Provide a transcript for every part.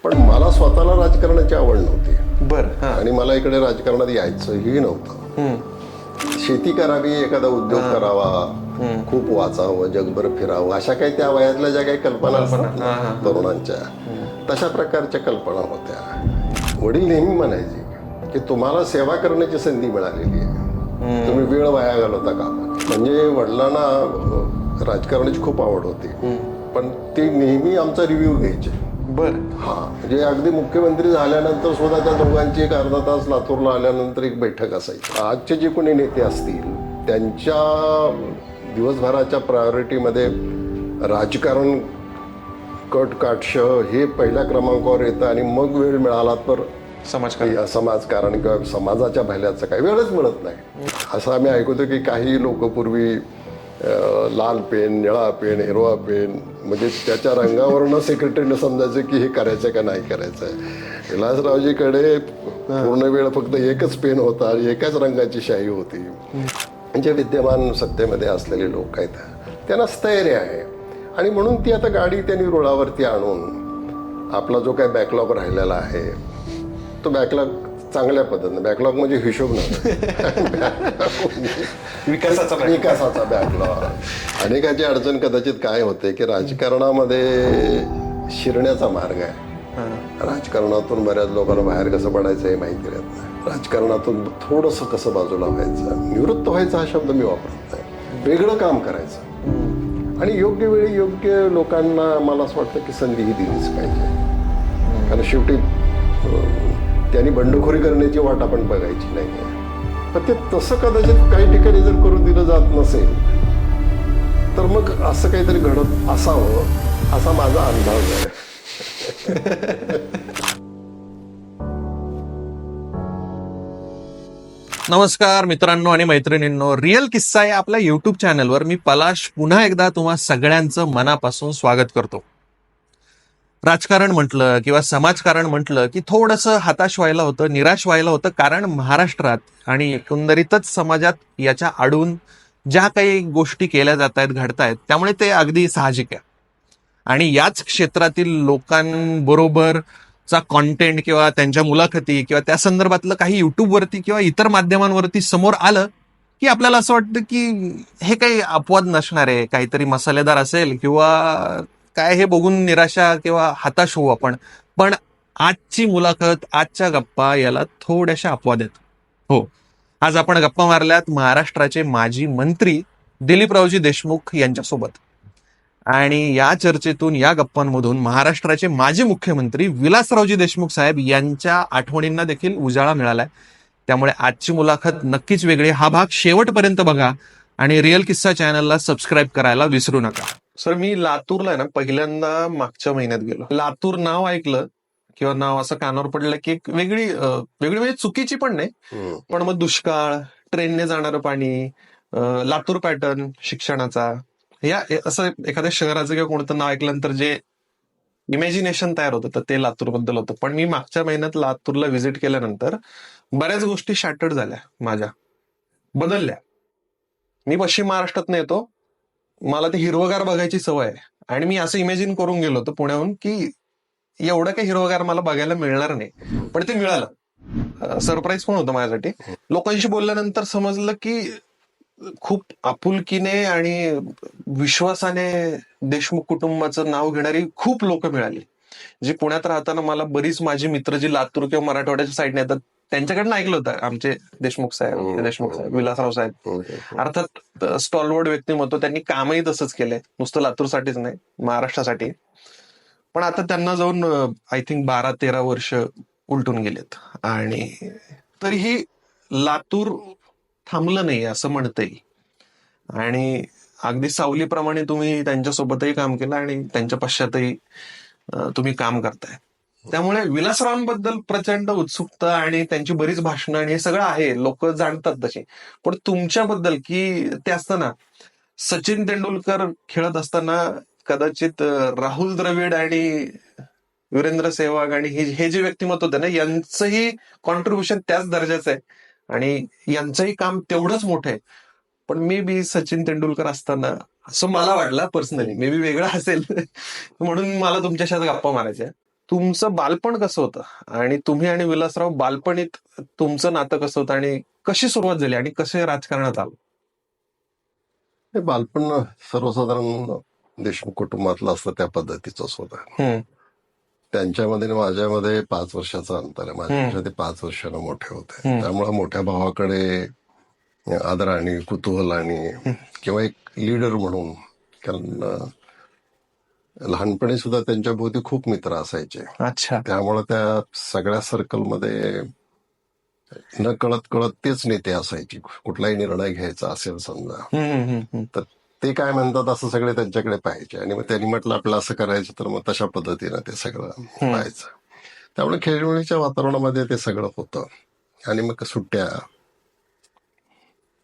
पण मला स्वतःला राजकारणाची आवड नव्हती. बर. आणि मला इकडे राजकारणात यायचंही नव्हतं. शेती करावी, एखादा उद्योग करावा, खूप वाचावं, जगभर फिरावं, अशा काही त्या वयातल्या ज्या काही कल्पना असतात ना तरुणांच्या, तशा प्रकारच्या कल्पना होत्या. वडील नेहमी म्हणायचे की तुम्हाला सेवा करण्याची संधी मिळालेली आहे, तुम्ही वेळ वाया घालवता का. म्हणजे वडिलांना राजकारणाची खूप आवड होती, पण ते नेहमी आमचा रिव्ह्यू घ्यायचे. बर. हा, म्हणजे अगदी मुख्यमंत्री झाल्यानंतर सुद्धा त्या दोघांची एक अर्धा तास लातूरला आल्यानंतर एक बैठक असायची. आजचे जे कोणी नेते असतील त्यांच्या दिवसभराच्या प्रायोरिटीमध्ये राजकारण कट काटश हे पहिल्या क्रमांकावर येतं, आणि मग वेळ मिळाला तर समाजकारण किंवा समाजाच्या भल्याचं काही वेळच मिळत नाही. असं आम्ही ऐकतो की काही लोक पूर्वी लाल पेन, निळा पेन, हिरवा पेन, म्हणजे त्याच्या रंगावरनं सेक्रेटरीने समजायचं की हे करायचं का नाही करायचं. विलासरावजीकडे पूर्ण वेळ फक्त एकच पेन होता आणि एकाच रंगाची शाई होती. म्हणजे विद्यमान सत्तेमध्ये असलेले लोक आहेत, त्यांना स्थैर्य आहे, आणि म्हणून ती आता गाडी त्यांनी रुळावरती आणून आपला जो काही बॅकलॉग राहिलेला आहे तो बॅकलॉग चांगल्या पद्धतीने, बॅकलॉग म्हणजे हिशोब नाही, विकासाचा बॅकलॉग. अनेकाची अडचण कदाचित काय होते की राजकारणामध्ये शिरण्याचा मार्ग आहे. राजकारणातून बऱ्याच लोकांना बाहेर कसं पडायचं हे माहिती राहत नाही. राजकारणातून थोडंसं कसं बाजूला व्हायचं, निवृत्त व्हायचा हा शब्द मी वापरत नाही, वेगळं काम करायचं, आणि योग्य वेळी योग्य लोकांना मला असं वाटतं की संधी ही दिलीच पाहिजे. कारण शेवटी त्यांनी बंडखोरी करण्याची वाट आपण बघायची नाही. पण ते तसं कदाचित काही ठिकाणी जर करून दिलं जात नसेल तर मग असं काहीतरी घडत असावं असा माझा अंदाज आहे. नमस्कार मित्रांनो आणि मैत्रिणींनो, रिअल किस्सा या आपल्या युट्यूब चॅनलवर मी पलाश पुन्हा एकदा तुम्हा सगळ्यांचं मनापासून स्वागत करतो. राजकारण म्हटलं किंवा समाजकारण म्हटलं की थोडंसं हताश व्हायला होतं, निराश व्हायला होतं, कारण महाराष्ट्रात आणि एकंदरीतच समाजात याच्या आडून ज्या काही गोष्टी केल्या जात आहेत, घडतायत, त्यामुळे ते अगदी साहजिक आहे. आणि याच क्षेत्रातील लोकांबरोबरचा कॉन्टेंट किंवा त्यांच्या मुलाखती किंवा त्या संदर्भातलं काही युट्यूबवरती किंवा इतर माध्यमांवरती समोर आलं की आपल्याला असं वाटतं की हे काही अपवाद नसणार आहे, काहीतरी मसालेदार असेल किंवा काय, हे बघून निराशा किंवा हताश होऊ आपण. पण आजची मुलाखत, आजच्या गप्पा याला थोड्याशा अपवाद आहेत. हो, आज आपण गप्पा मारल्यात महाराष्ट्राचे माजी मंत्री दिलीपरावजी देशमुख यांच्यासोबत, आणि या चर्चेतून, या गप्पांमधून महाराष्ट्राचे माजी मुख्यमंत्री विलासरावजी देशमुख साहेब यांच्या आठवणींना देखील उजाळा मिळालाय. त्यामुळे आजची मुलाखत नक्कीच वेगळी. हा भाग शेवटपर्यंत बघा आणि रिअल किस्सा चॅनलला सबस्क्राईब करायला विसरू नका. सर, मी लातूरला आहे ना पहिल्यांदा मागच्या महिन्यात गेलो. लातूर नाव ऐकलं किंवा नाव असं कानावर पडलं की एक वेगळी म्हणजे चुकीची पण नाही, पण मग दुष्काळ, ट्रेनने जाणारं पाणी, लातूर पॅटर्न शिक्षणाचा, या असं एखाद्या शहराचं किंवा कोणतं नाव ऐकल्यानंतर जे इमॅजिनेशन तयार होतं तर ते लातूर बद्दल होतं. पण मी मागच्या महिन्यात लातूरला व्हिजिट केल्यानंतर बऱ्याच गोष्टी शॅटर्ड झाल्या, माझ्या बदलल्या. मी पश्चिम महाराष्ट्रातनं येतो, मला ते हिरवगार बघायची सवय आहे, आणि मी असं इमॅजिन करून गेलो होतो पुण्याहून की एवढं काही हिरवगार मला बघायला मिळणार नाही, पण ते मिळालं. सरप्राईज पण होतं माझ्यासाठी. लोकांशी बोलल्यानंतर समजलं की खूप आपुलकीने आणि विश्वासाने देशमुख कुटुंबाचं नाव घेणारी खूप लोक मिळाली, जी पुण्यात राहताना मला बरीच माझी मित्र जी लातूर किंवा मराठवाड्याच्या साईडने येतात त्यांच्याकडनं ऐकलं होतं, आमचे देशमुख साहेब, विलासराव साहेब. अर्थात स्टॉलवर्ड व्यक्तिमत्व, त्यांनी कामही तसंच केलंय, नुसतं लातूरसाठीच नाही, महाराष्ट्रासाठी. पण आता त्यांना जाऊन आय थिंक 12-13 वर्ष उलटून गेलेत, आणि तरीही लातूर थांबलं नाही असं म्हणता येईल. आणि अगदी सावलीप्रमाणे तुम्ही त्यांच्यासोबतही काम केलं आणि त्यांच्या पश्चातही तुम्ही काम करताय. त्यामुळे विलासरावांबद्दल प्रचंड उत्सुकता आणि त्यांची बरीच भाषणं आणि हे सगळं आहे, लोक जाणतात तशी. पण तुमच्याबद्दल, की ते असताना सचिन तेंडुलकर खेळत असताना कदाचित राहुल द्रविड आणि वीरेंद्र सेहवाग आणि हे जे व्यक्तिमत्व होते ना, यांचंही कॉन्ट्रीब्युशन त्याच दर्जाचं आहे आणि यांचंही काम तेवढंच मोठं आहे. पण मे बी सचिन तेंडुलकर असताना, असं मला वाटलं पर्सनली, मे बी वेगळं असेल म्हणून मला तुमच्याशी गप्पा मारायच्या. तुमचं बालपण कसं होतं आणि तुम्ही आणि विलासराव बालपणीत तुमचं नातं कसं होतं आणि कशी सुरुवात झाली आणि कसे राजकारणात आलं? हे बालपण सर्वसाधारण देशमुख कुटुंबातलं असतं त्या पद्धतीचंच होतं. हम्म, त्यांच्यामध्ये आणि माझ्यामध्ये 5 वर्षाचं अंतर आहे. माझ्यापेक्षा ते 5 वर्षानं मोठे होते. त्यामुळे मोठ्या भावाकडे आदर आणि कुतूहल आणि किंवा एक लीडर म्हणून, कारण लहानपणी सुद्धा त्यांच्या भोवती खूप मित्र असायचे. अच्छा. त्यामुळे त्या सगळ्या सर्कलमध्ये न कळत कळत तेच नेते असायचे. कुठलाही निर्णय घ्यायचा असेल समजा, तर ते काय म्हणतात असं सगळे त्यांच्याकडे पाहायचे. आणि मग त्यांनी म्हटलं आपलं असं करायचं, तर मग तशा पद्धतीनं ते सगळं पाहायचं. त्यामुळे खेळीमेळीच्या वातावरणामध्ये ते सगळं होतं. आणि मग सुट्ट्या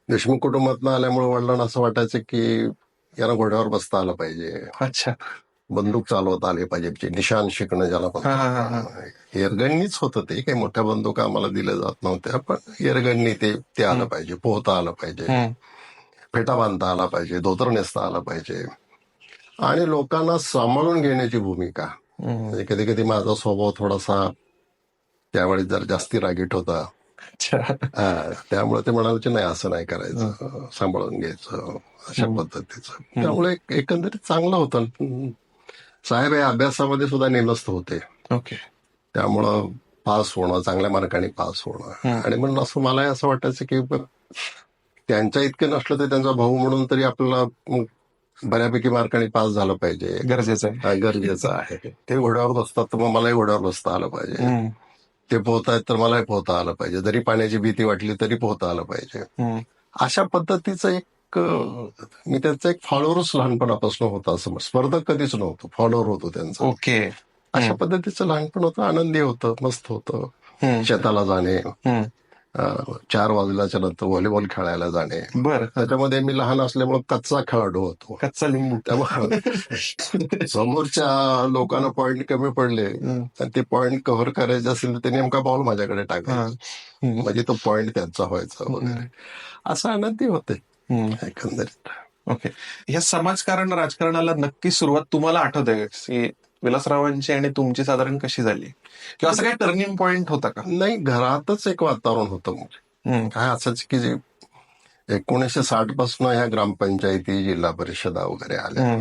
देशमुख कुटुंबातनं आल्यामुळे वडिलांना असं वाटायचं की यांना घोड्यावर बसता आलं पाहिजे, अच्छा. बंदूक चालवता आले पाहिजे, म्हणजे निशाण शिकणं ज्याला म्हणतात. एअरगननीच होतं ते, काही मोठ्या बंदुका आम्हाला दिल्या जात नव्हत्या, पण एअरगननी ते आलं पाहिजे, पोहता आलं पाहिजे, फेटा बांधता आला पाहिजे, धोतर नेसता आलं पाहिजे. आणि लोकांना सांभाळून घेण्याची भूमिका. म्हणजे कधी कधी माझा स्वभाव थोडासा त्यावेळी जर जास्ती रागीट होता. त्यामुळे ते म्हणाले नाही असं नाही करायचं, सांभाळून घ्यायचं, अशा पद्धतीचं. त्यामुळे एकंदरीत चांगलं होतं. साहेब हे अभ्यासामध्ये सुद्धा नेमस्त होते. ओके. त्यामुळं पास होणं, चांगल्या मार्काने पास होणं. आणि म्हणून असं मलाही असं वाटायचं की त्यांच्या इतकं नसलं तर त्यांचा भाऊ म्हणून तरी आपल्याला बऱ्यापैकी मार्काने पास झालं पाहिजे, गरजेचं आहे. ते घोड्यावर बसतात तर मग मलाही घोड्यावर बसता आलं पाहिजे. ते पोहतायत तर मलाही पोहता आलं पाहिजे, जरी पाण्याची भीती वाटली तरी पोहता आलं पाहिजे. अशा पद्धतीचं एक मी त्यांचा एक फॉलोअरच लहानपणापासून होता. असं स्पर्धक कधीच नव्हतो, फॉलोअर होतो त्यांचा. ओके. अशा पद्धतीचं लहानपण होतं, आनंदी होतं, मस्त होतं. शेताला जाणे, 4 वाजल्याच्या नंतर व्हॉलीबॉल खेळायला जाणे. बरं. त्याच्यामध्ये मी लहान असल्यामुळे कच्चा खेळाडू होतो. कच्चा लिंबू. त्यामुळे समोरच्या लोकांना पॉइंट कमी पडले आणि ते पॉइंट कव्हर करायचे असेल तर ते नेमका बॉल माझ्याकडे टाकायचा, म्हणजे तो पॉइंट त्यांचा व्हायचा वगैरे. असं आनंदी होते एकंदरीत. ओके. ह्या समाजकारण राजकारणाला नक्की सुरुवात तुम्हाला आठवत आहे की विलासरावांची आणि तुमची साधारण कशी झाली, किंवा असं काही टर्निंग पॉइंट होता का? नाही, घरातच एक वातावरण होतं. म्हणजे काय असायचं की जे 1960 पासून ह्या ग्रामपंचायती, जिल्हा परिषदा वगैरे आल्या.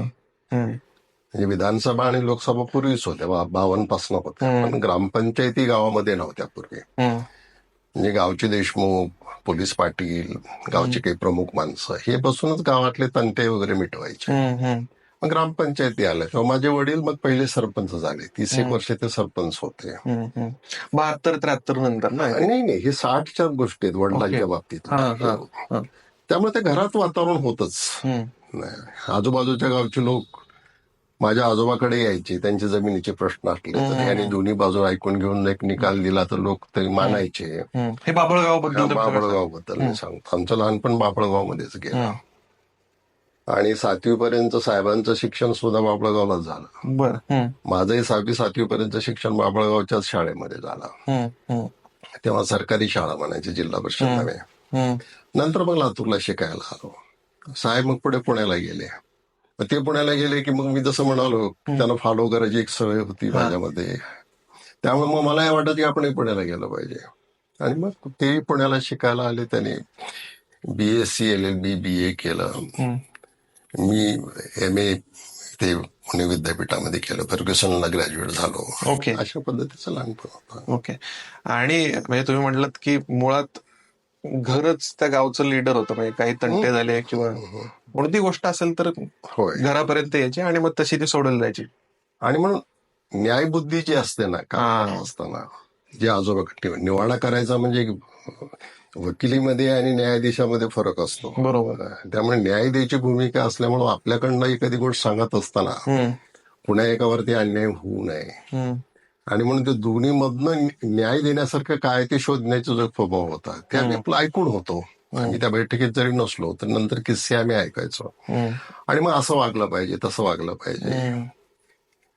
म्हणजे विधानसभा आणि लोकसभा पूर्वीच होत्या, 52 पासून होत्या, पण ग्रामपंचायती गावामध्ये नव्हत्या पूर्वी. म्हणजे गावचे देशमुख, पोलीस पाटील, गावचे काही प्रमुख माणसं हे बसूनच गावातले तंटे वगैरे मिटवायचे. मग ग्रामपंचायती आल्या तेव्हा माझे वडील मग पहिले सरपंच झाले. 30 एक वर्ष ते सरपंच होते. 72-73 नंतर ना? नाही, हे 60च्या गोष्टी आहेत वडिलांच्या बाबतीत. त्यामुळे ते घरात वातावरण होतच. आजूबाजूच्या गावचे लोक माझ्या आजोबाकडे यायचे, त्यांच्या जमिनीचे प्रश्न असले तर आणि दोन्ही बाजू ऐकून घेऊन एक निकाल दिला तर लोक तरी मानायचे. हे बाभळगाव बद्दल मी सांगतो, आमचं लहानपण बाभळगाव मध्येच गेलं. आणि 7वी पर्यंत साहेबांचं शिक्षण सुद्धा बाभळगावलाच झालं. माझंही 6वी 7वी पर्यंत शिक्षण बाभळगावच्याच शाळेमध्ये झालं. तेव्हा सरकारी शाळा म्हणायची, जिल्हा परिषद नव्हे. नंतर मग लातूरला शिकायला आलो. साहेब मग पुढे पुण्याला गेले. ते पुण्याला गेले की मग मी जसं म्हणालो त्यांना फॉलो करायची एक सवय होती माझ्यामध्ये. त्यामुळे मग मला हे वाटत की आपणही पुण्याला गेलं पाहिजे. आणि मग ते पुण्याला शिकायला आले. त्यांनी BSc LLB BA केलं. मी MA ते पुणे विद्यापीठामध्ये केलं, फर्ग्युसनला ग्रॅज्युएट झालो. ओके. अशा पद्धतीचं लहानपण होतं. ओके. आणि म्हणजे तुम्ही म्हटलात की मुळात घरच त्या गावचं लीडर होतं, म्हणजे काही तंटे झाले किंवा कोणती गोष्ट असेल तर घरापर्यंत यायची आणि मग तशी ती सोडून जायची. आणि म्हणून न्यायबुद्धी जी असते ना काम असताना, जे आजोबा निवाडा करायचा म्हणजे वकिलीमध्ये आणि न्यायाधीशामध्ये फरक असतो. बरोबर. त्यामुळे न्याय द्यायची भूमिका असल्यामुळे आपल्याकडनं एखादी गोष्ट सांगत असताना पुन्हा एकावरती अन्याय होऊ नये आणि म्हणून ते दोन्ही मधनं न्याय देण्यासारखं काय ते शोधण्याचा जो स्वभाव होता ते आम्ही आपलं ऐकून होतो. आम्ही त्या बैठकीत जरी नसलो तर नंतर किस्से आम्ही ऐकायचो. आणि मग असं वागलं पाहिजे, तसं वागलं पाहिजे,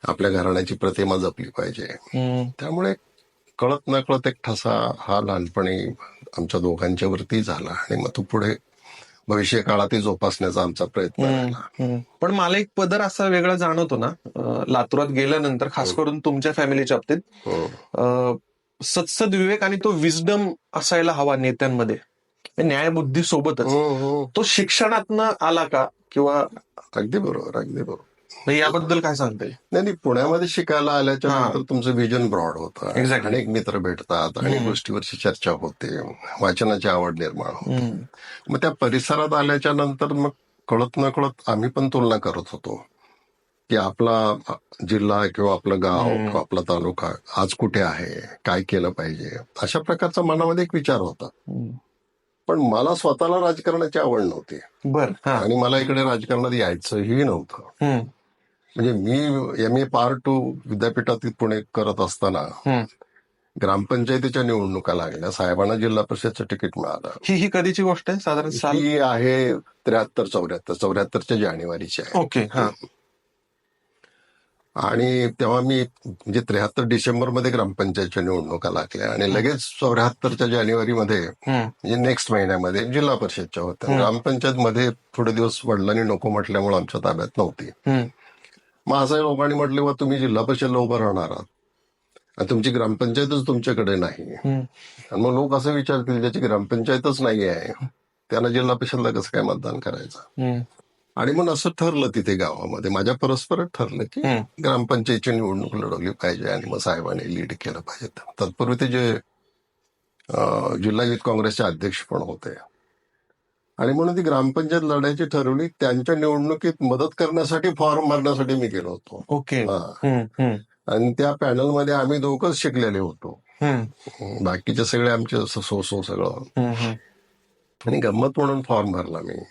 आपल्या घराण्याची प्रतिमा जपली पाहिजे. त्यामुळे कळत नकळत एक ठसा हा लहानपणी आमच्या दोघांच्या वरती झाला आणि मग तो पुढे भविष्य काळातही जोपासण्याचा आमचा प्रयत्न राहिला. पण मला एक पदर असा वेगळा जाणवतो ना, लातूरात गेल्यानंतर, खास करून तुमच्या फॅमिलीच्या बाबतीत, हं. सत्सद विवेक आणि तो विजडम असायला हवा नेत्यांमध्ये, न्यायबुद्धी सोबतच. हं. तो शिक्षणातनं आला का, किंवा अगदी बरोबर, अगदी बरोबर. याबद्दल काय सांगता येईल? नाही, पुण्यामध्ये शिकायला आल्याच्या नंतर तुमचं विजन ब्रॉड होतं. Exactly. अनेक मित्र भेटतात, अनेक गोष्टीवरची चर्चा होते, वाचनाची आवड निर्माण होते. मग त्या परिसरात आल्याच्या नंतर मग कळत न कळत आम्ही पण तुलना करत होतो की आपला जिल्हा किंवा आपलं गाव किंवा आपला तालुका आज कुठे आहे, काय केलं पाहिजे, अशा प्रकारचा मनामध्ये एक विचार होता. पण मला स्वतःला राजकारणाची आवड नव्हती बरं. आणि मला इकडे राजकारणात यायचंही नव्हतं. म्हणजे मी MA पार्ट 2 विद्यापीठात पुणे करत असताना ग्रामपंचायतीच्या निवडणुका लागल्या, साहेबांना जिल्हा परिषदचं तिकीट मिळालं. ही कधीची गोष्ट आहे साधारण साल? ही आहे 73-74च्या जानेवारीची आहे. ओके. आणि तेव्हा मी म्हणजे 73 डिसेंबरमध्ये ग्रामपंचायतच्या निवडणुका लागल्या आणि लगेच 74च्या जानेवारीमध्ये म्हणजे नेक्स्ट महिन्यामध्ये जिल्हा परिषदच्या होत्या. ग्रामपंचायत मध्ये थोडे दिवस वडिलांनी नको म्हटल्यामुळे आमच्या ताब्यात नव्हती. मग असं लोकांनी म्हटले, वा तुम्ही जिल्हा परिषदला उभं राहणार आहात आणि तुमची ग्रामपंचायतच तुमच्याकडे नाही. आणि मग लोक असं विचारतील, ज्याची ग्रामपंचायतच नाही आहे त्यांना जिल्हा परिषदला कसं काय मतदान करायचं. आणि मग असं ठरलं तिथे गावामध्ये, माझ्या परस्पर ठरलं की ग्रामपंचायतची निवडणूक लढवली पाहिजे आणि मग साहेबांनी लीड केलं पाहिजे. तत्पूर्वी ते जे जिल्हा युथ काँग्रेसचे अध्यक्ष पण होते आणि म्हणून ती ग्रामपंचायत लढायची ठरवली. त्यांच्या निवडणुकीत मदत करण्यासाठी फॉर्म भरण्यासाठी मी गेलो होतो. ओके. आणि त्या पॅनलमध्ये आम्ही दोघंच शिकलेले होतो, बाकीचे सगळे आमचे सो सगळं. आणि गंमत म्हणून फॉर्म भरला मी.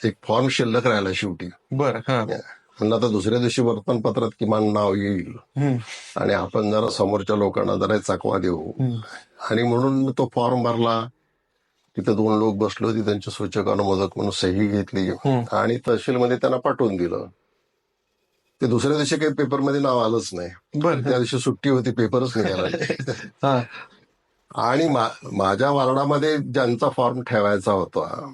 एक फॉर्म शिल्लक राहिला शेवटी. बरं. म्हणलं आता दुसऱ्या दिवशी वर्तमानपत्रात किमान नाव येईल आणि आपण जरा समोरच्या लोकांना जरा चकवा देऊ. आणि म्हणून मी तो फॉर्म भरला. तिथे 2 लोक बसले होते, त्यांच्या सूचकानुमोदक म्हणून सही घेतली आणि तहसीलमध्ये त्यांना पाठवून दिलं. ते दुसऱ्या दिवशी काही पेपरमध्ये नाव आलंच नाही. त्या दिवशी सुट्टी होती, पेपरच निघाला. आणि माझ्या वार्डामध्ये ज्यांचा फॉर्म ठेवायचा होता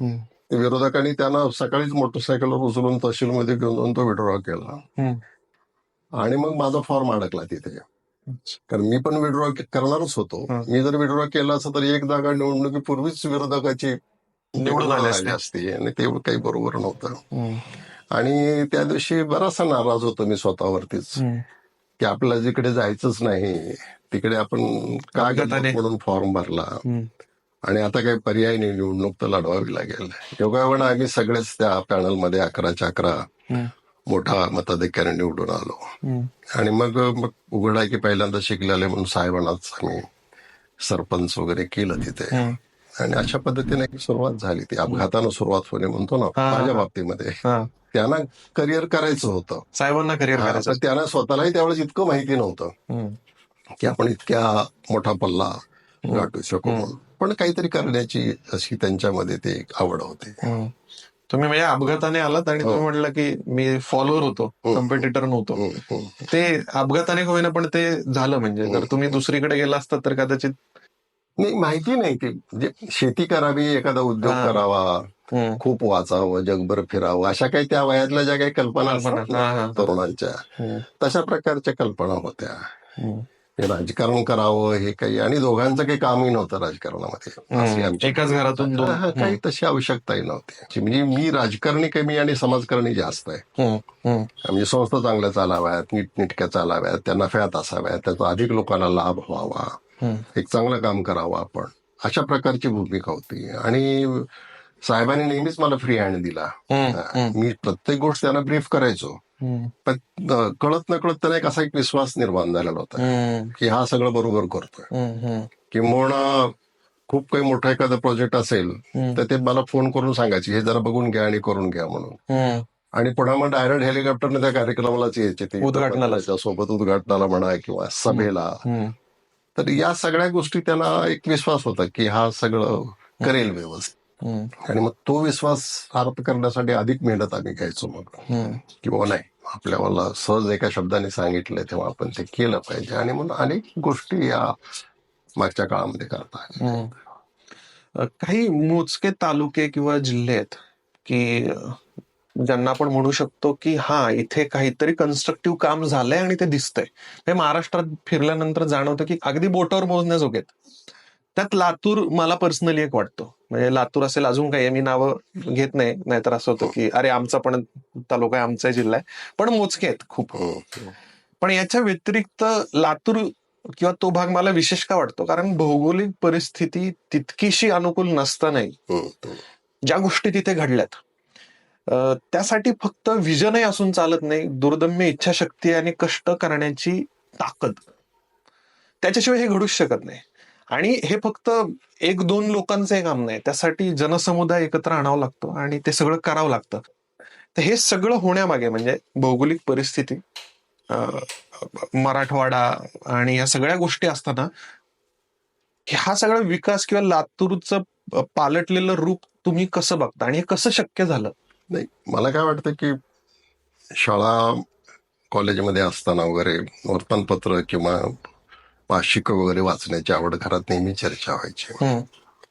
विरोधकांनी त्यांना सकाळीच मोटरसायकलवर उचलून तहसीलमध्ये घेऊन जाऊन तो विड्रॉ केला. आणि मग माझा फॉर्म अडकला तिथे, कारण मी पण विड्रॉ करणारच होतो. मी जर विड्रॉ केला असं तर एक जागा निवडणुकीपूर्वीच विरोधकाची निवडून आली असती आणि ते काही बरोबर नव्हतं. आणि त्या दिवशी बराचसा नाराज होतो मी स्वतःवरतीच की आपल्याला जिकडे जायचंच नाही तिकडे आपण काय म्हणून फॉर्म भरला आणि आता काही पर्याय नाही, निवडणूक तर लढवावी लागेल. योगायोगाने आम्ही सगळेच त्या पॅनलमध्ये 11च्या 11 मोठा मताधिक्याने निवडून आलो. आणि मग उघड आहे की पहिल्यांदा शिकलेले म्हणून साहेबांनाच आम्ही सरपंच वगैरे केलं तिथे. आणि अशा पद्धतीने एक सुरुवात झाली. ती अपघातानं सुरुवात होणे म्हणतो ना माझ्या बाबतीमध्ये. त्यांना करिअर करायचं होतं, साहेबांना करिअर करायचं. त्यांना स्वतःलाही त्यावेळेस इतकं माहिती नव्हतं की आपण इतक्या मोठा पल्ला गाठू शकू, पण काहीतरी करण्याची अशी त्यांच्यामध्ये ते एक आवड होती. तुम्ही म्हणजे अपघाताने आलात आणि तुम्ही म्हटलं की मी फॉलोअर होतो, कॉम्पिटिटर नव्हतो. ते अपघाताने होईना पण ते झालं. म्हणजे जर तुम्ही दुसरीकडे गेला असतात तर कदाचित नाही, माहिती नाही. ते म्हणजे शेती करावी, एखादा उद्योग करावा, खूप वाचावं, जगभर फिरावं, अशा काही त्या वयातल्या ज्या काही कल्पना असतात तरुणांच्या, तशा प्रकारच्या कल्पना होत्या. राजकारण करावं हे काही, आणि दोघांचं काही कामही नव्हतं राजकारणामध्ये. एकाच घरातून काही तशी आवश्यकताही नव्हती. म्हणजे मी राजकारणी कमी आणि समाजकारणी जास्त आहे. म्हणजे संस्था चांगल्या चालाव्यात, नीटनेटक्या चालाव्यात, त्या नफ्यात असाव्यात, त्याचा अधिक लोकांना लाभ व्हावा, एक चांगलं काम करावं आपण, अशा प्रकारची भूमिका होती. आणि साहेबांनी नेहमीच मला फ्री हँड दिला. मी प्रत्येक गोष्ट त्यांना ब्रीफ करायचो, पण कळत न कळत त्यांना असा एक विश्वास निर्माण झालेला होता की हा सगळं बरोबर करतोय. किंवा खूप काही मोठा एखादा प्रोजेक्ट असेल तर ते मला फोन करून सांगायचे, हे जरा बघून घ्या आणि करून घ्या म्हणून. आणि पुन्हा मग डायरेक्ट हेलिकॉप्टरने त्या कार्यक्रमालाच यायचे, ते उद्घाटनाला सोबत, उद्घाटनाला म्हणा किंवा सभेला. तर या सगळ्या गोष्टी त्यांना एक विश्वास होता की हा सगळं करेल व्यवस्थित. आणि मग तो विश्वास अर्थ करण्यासाठी अधिक मेहनत आम्ही घ्यायचो मग, की बाबा नाही, आपल्याला सहज एका शब्दाने सांगितलंय तेव्हा आपण ते केलं पाहिजे. आणि म्हणून अनेक गोष्टी या मागच्या काळामध्ये करता. काही मोजके तालुके किंवा जिल्हे आहेत की ज्यांना आपण म्हणू शकतो की हा इथे काहीतरी कन्स्ट्रक्टिव्ह काम झालंय आणि ते दिसतंय. हे महाराष्ट्रात फिरल्यानंतर जाणवतं की अगदी बोटावर मोजण्याजोगे आहेत. त्यात लातूर मला पर्सनली एक वाटतो. म्हणजे लातूर असेल, अजून काही मी नावं घेत नाही, नाहीतर असं होतं की अरे आमचा पण तालुका आहे, आमचा जिल्हा आहे, पण मोजके आहेत खूप. पण याच्या व्यतिरिक्त लातूर किंवा तो भाग मला विशेष का वाटतो, कारण भौगोलिक परिस्थिती तितकीशी अनुकूल नसतानाही ज्या गोष्टी तिथे घडल्यात, त्यासाठी फक्त विजनही असून चालत नाही, दुर्दम्य इच्छाशक्ती आणि कष्ट करण्याची ताकद, त्याच्याशिवाय हे घडूच शकत नाही. आणि हे फक्त एक दोन लोकांचं हे काम नाही, त्यासाठी जनसमुदाय एकत्र आणावा लागतो आणि ते सगळं करावं लागतं. तर हे सगळं होण्यामागे म्हणजे भौगोलिक परिस्थिती, मराठवाडा आणि या सगळ्या गोष्टी असताना हा सगळा विकास किंवा लातूरचं पालटलेलं रूप तुम्ही कसं बघता आणि हे कसं शक्य झालं? नाही, मला काय वाटतं की शाळा कॉलेजमध्ये असताना वगैरे वर्तमानपत्र किंवा मासिक वगैरे वाचण्याची आवड घरात नेहमी चर्चा व्हायची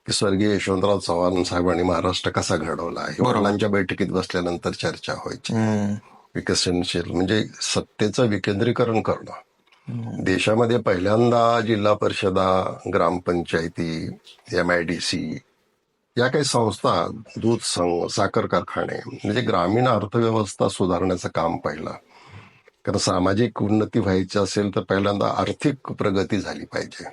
की स्वर्गीय यशवंतराव चव्हाण साहेबांनी महाराष्ट्र कसा घडवला हे वडिलांच्या बैठकीत बसल्यानंतर चर्चा व्हायची. विकसनशील म्हणजे सत्तेचं विकेंद्रीकरण करणं. देशामध्ये पहिल्यांदा जिल्हा परिषदा, ग्रामपंचायती, MIDC या काही संस्था, दूध संघ, साखर कारखाने म्हणजे ग्रामीण अर्थव्यवस्था सुधारण्याचं काम पहिलं. कारण सामाजिक उन्नती व्हायची असेल तर पहिल्यांदा आर्थिक प्रगती झाली पाहिजे.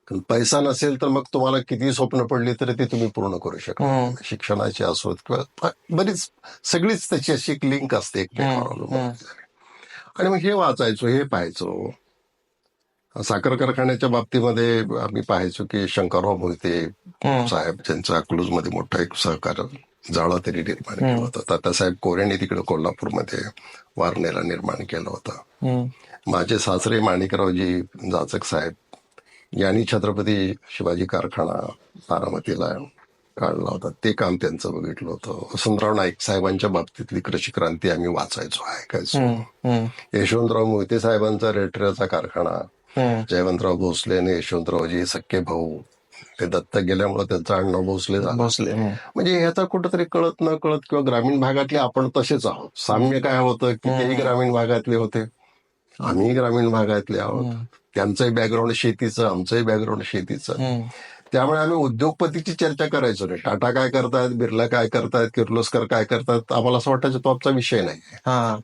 कारण पैसा नसेल तर मग तुम्हाला किती स्वप्न पडली तरी ते तुम्ही पूर्ण करू शकता. शिक्षणाची असोत किंवा बरीच सगळीच त्याची अशी एक लिंक असते एकमेकांवर. आणि मग हे वाचायचो, हे पाहायचो. साखर कारखान्याच्या बाबतीमध्ये आम्ही पाहायचो की शंकरराव मोहिते साहेब, ज्यांचा अकलूजमध्ये मोठा एक सहकार जाळा तरी निर्माण केला होता. तात्यासाहेब कोरेंनी तिकडे कोल्हापूरमध्ये वारणेला निर्माण केलं होतं. माझे सासरे माणिकरावजी जाचक साहेब यांनी छत्रपती शिवाजी कारखाना बारामतीला काढला होता, ते काम त्यांचं बघितलं होतं. वसंतराव नाईक साहेबांच्या बाबतीतली कृषी क्रांती आम्ही वाचायचो, ऐकायचो. यशवंतराव मोहिते साहेबांचा रेटऱ्याचा कारखाना, जयवंतराव भोसले आणि यशवंतरावजी सख्खे भाऊ, ते दत्तक गेल्यामुळे त्यांचा आडनाव भोसले झालं. म्हणजे ह्याचा कुठंतरी कळत न कळत किंवा ग्रामीण भागातले आपण तसेच आहोत. साम्य काय होतं की तेही ग्रामीण भागातले होते, आम्ही ग्रामीण भागातले आहोत. त्यांचंही बॅकग्राऊंड शेतीचं, आमचंही बॅकग्राऊंड शेतीचं. त्यामुळे आम्ही उद्योगपतीची चर्चा करायचो नाही. टाटा काय करतायत, बिर्ला काय करतायत, किर्लोस्कर काय करतायत, आम्हाला असं वाटायचं तो आमचा विषय नाही.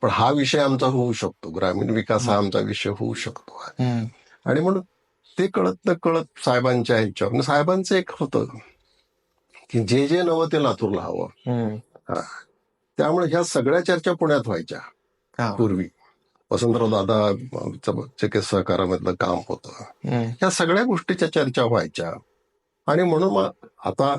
पण हा विषय आमचा होऊ शकतो, ग्रामीण विकास हा आमचा विषय होऊ शकतो. आणि म्हणून ते कळत न कळत साहेबांच्या ह्याच्यावर, साहेबांचं एक होतं की जे जे नवं ते लातूरला हवं. त्यामुळे ह्या सगळ्या चर्चा पुण्यात व्हायच्या पूर्वी. वसंतराव दादा सहकारामधलं काम होतं, ह्या सगळ्या गोष्टीच्या चर्चा व्हायच्या. आणि म्हणून मग आता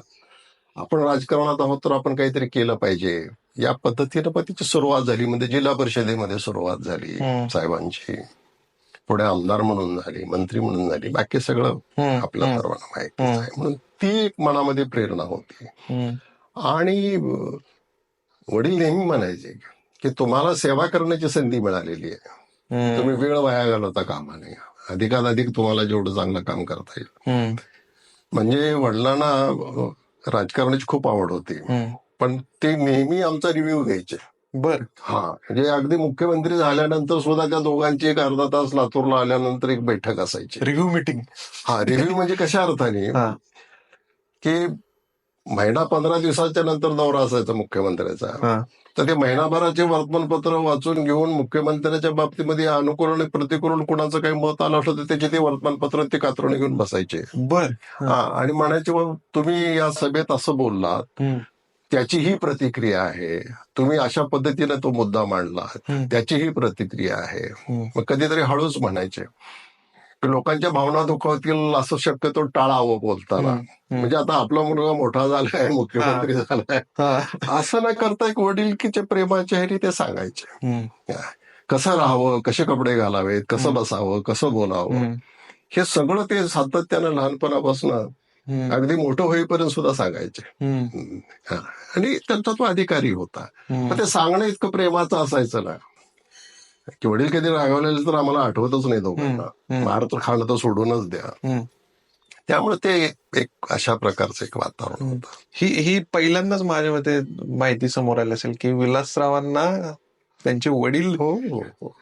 आपण राजकारणात आहोत तर आपण काहीतरी केलं पाहिजे या पद्धतीनं पण तिची सुरुवात झाली. म्हणजे जिल्हा परिषदेमध्ये सुरुवात झाली साहेबांची, पुढे आमदार म्हणून झाली, मंत्री म्हणून झाली, बाकी सगळं आपल्या सर्वांना माहिती आहे. म्हणून ती एक मनामध्ये प्रेरणा होती. आणि वडील नेहमी म्हणायचे की तुम्हाला सेवा करण्याची संधी मिळालेली आहे, तुम्ही वेळ वाया घालवता कामा नये, अधिकाधिक तुम्हाला जेवढं चांगलं काम करता येईल. म्हणजे वडिलांना राजकारणाची खूप आवड होती, पण ते नेहमी आमचा रिव्ह्यू घ्यायचे. म्हणजे अगदी मुख्यमंत्री झाल्यानंतर सुद्धा त्या दोघांची एक अर्धा तास लातूरला आल्यानंतर एक बैठक असायची, रिव्ह्यू मीटिंग. रिव्ह्यू म्हणजे कशा अर्थाने की महिना 15 दिवसाच्या नंतर दौरा असायचा मुख्यमंत्र्याचा, तर ते महिनाभराचे वर्तमानपत्र वाचून घेऊन मुख्यमंत्र्याच्या बाबतीमध्ये अनुकूल आणि प्रतिकूल कुणाचं काही मत आलं असलं तर त्याचे ते वर्तमानपत्र ते कात्रणं घेऊन बसायचे. आणि म्हणायचे तुम्ही या सभेत असं बोललात, त्याची ही प्रतिक्रिया आहे, तुम्ही अशा पद्धतीने तो मुद्दा मांडला, त्याची ही प्रतिक्रिया आहे. मग कधीतरी हळूच म्हणायचे की लोकांच्या भावना दुखावतील असं शक्यतो टाळावं बोलताना. म्हणजे आता आपला मुलगा मोठा झालाय, मुख्यमंत्री झालाय, असं न करता एक वडिलकीच्या प्रेमाच्या ह्याने ते सांगायचे कसं राहावं, कसे कपडे घालावेत, कसं बसावं, कसं बोलावं, हे सगळं ते सातत्यानं लहानपणापासून अगदी मोठं होईपर्यंत सुद्धा सांगायचे. आणि त्यांचा तो अधिकारी होता, पण ते सांगणं इतकं प्रेमाचं असायचं ना की वडील कधी रागवलेले तर आम्हाला आठवतच नाही दोघांना. मार तर खाणं तर सोडूनच द्या, त्यामुळे ते एक अशा प्रकारचं एक वातावरण होतं. ही पहिल्यांदाच माझ्या मते माहिती समोर आली असेल की विलासरावांना त्यांचे वडील हो हो हो,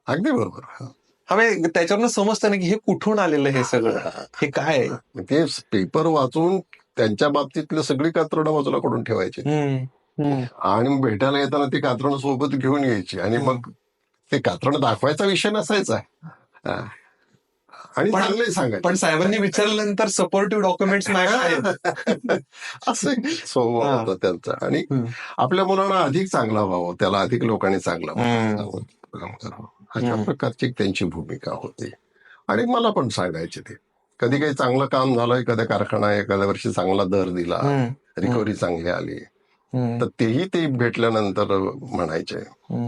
अगदी बरोबर. हवे त्याच्यावरनं समजतं ना की हे कुठून आलेलं हे सगळं, हे काय आहे? ते पेपर वाचून त्यांच्या बाबतीतली सगळी कात्रणं बाजूला करून ठेवायची आणि मग भेटायला येताना ती कात्रणं सोबत घेऊन यायची आणि मग ते कात्रणं दाखवायचा विषय नसायचा. हा. आणि पण चांगले सांगायचे. पण साहेबांनी विचारल्यानंतर सपोर्टिव्ह डॉक्युमेंट्स नाही आहेत. असं एक स्वभाव होता त्यांचा. आणि आपल्या मुलांना अधिक चांगला व्हावं, त्याला अधिक लोकांनी चांगला व्हावं, काम करावं, अशा प्रकारची एक त्यांची भूमिका होती. आणि मला पण सांगायचे ते. कधी काही चांगलं काम झालं, एखाद्या कारखाना एखाद्या वर्षी चांगला दर दिला, रिकव्हरी चांगली आली, तर तेही ते भेटल्यानंतर म्हणायचे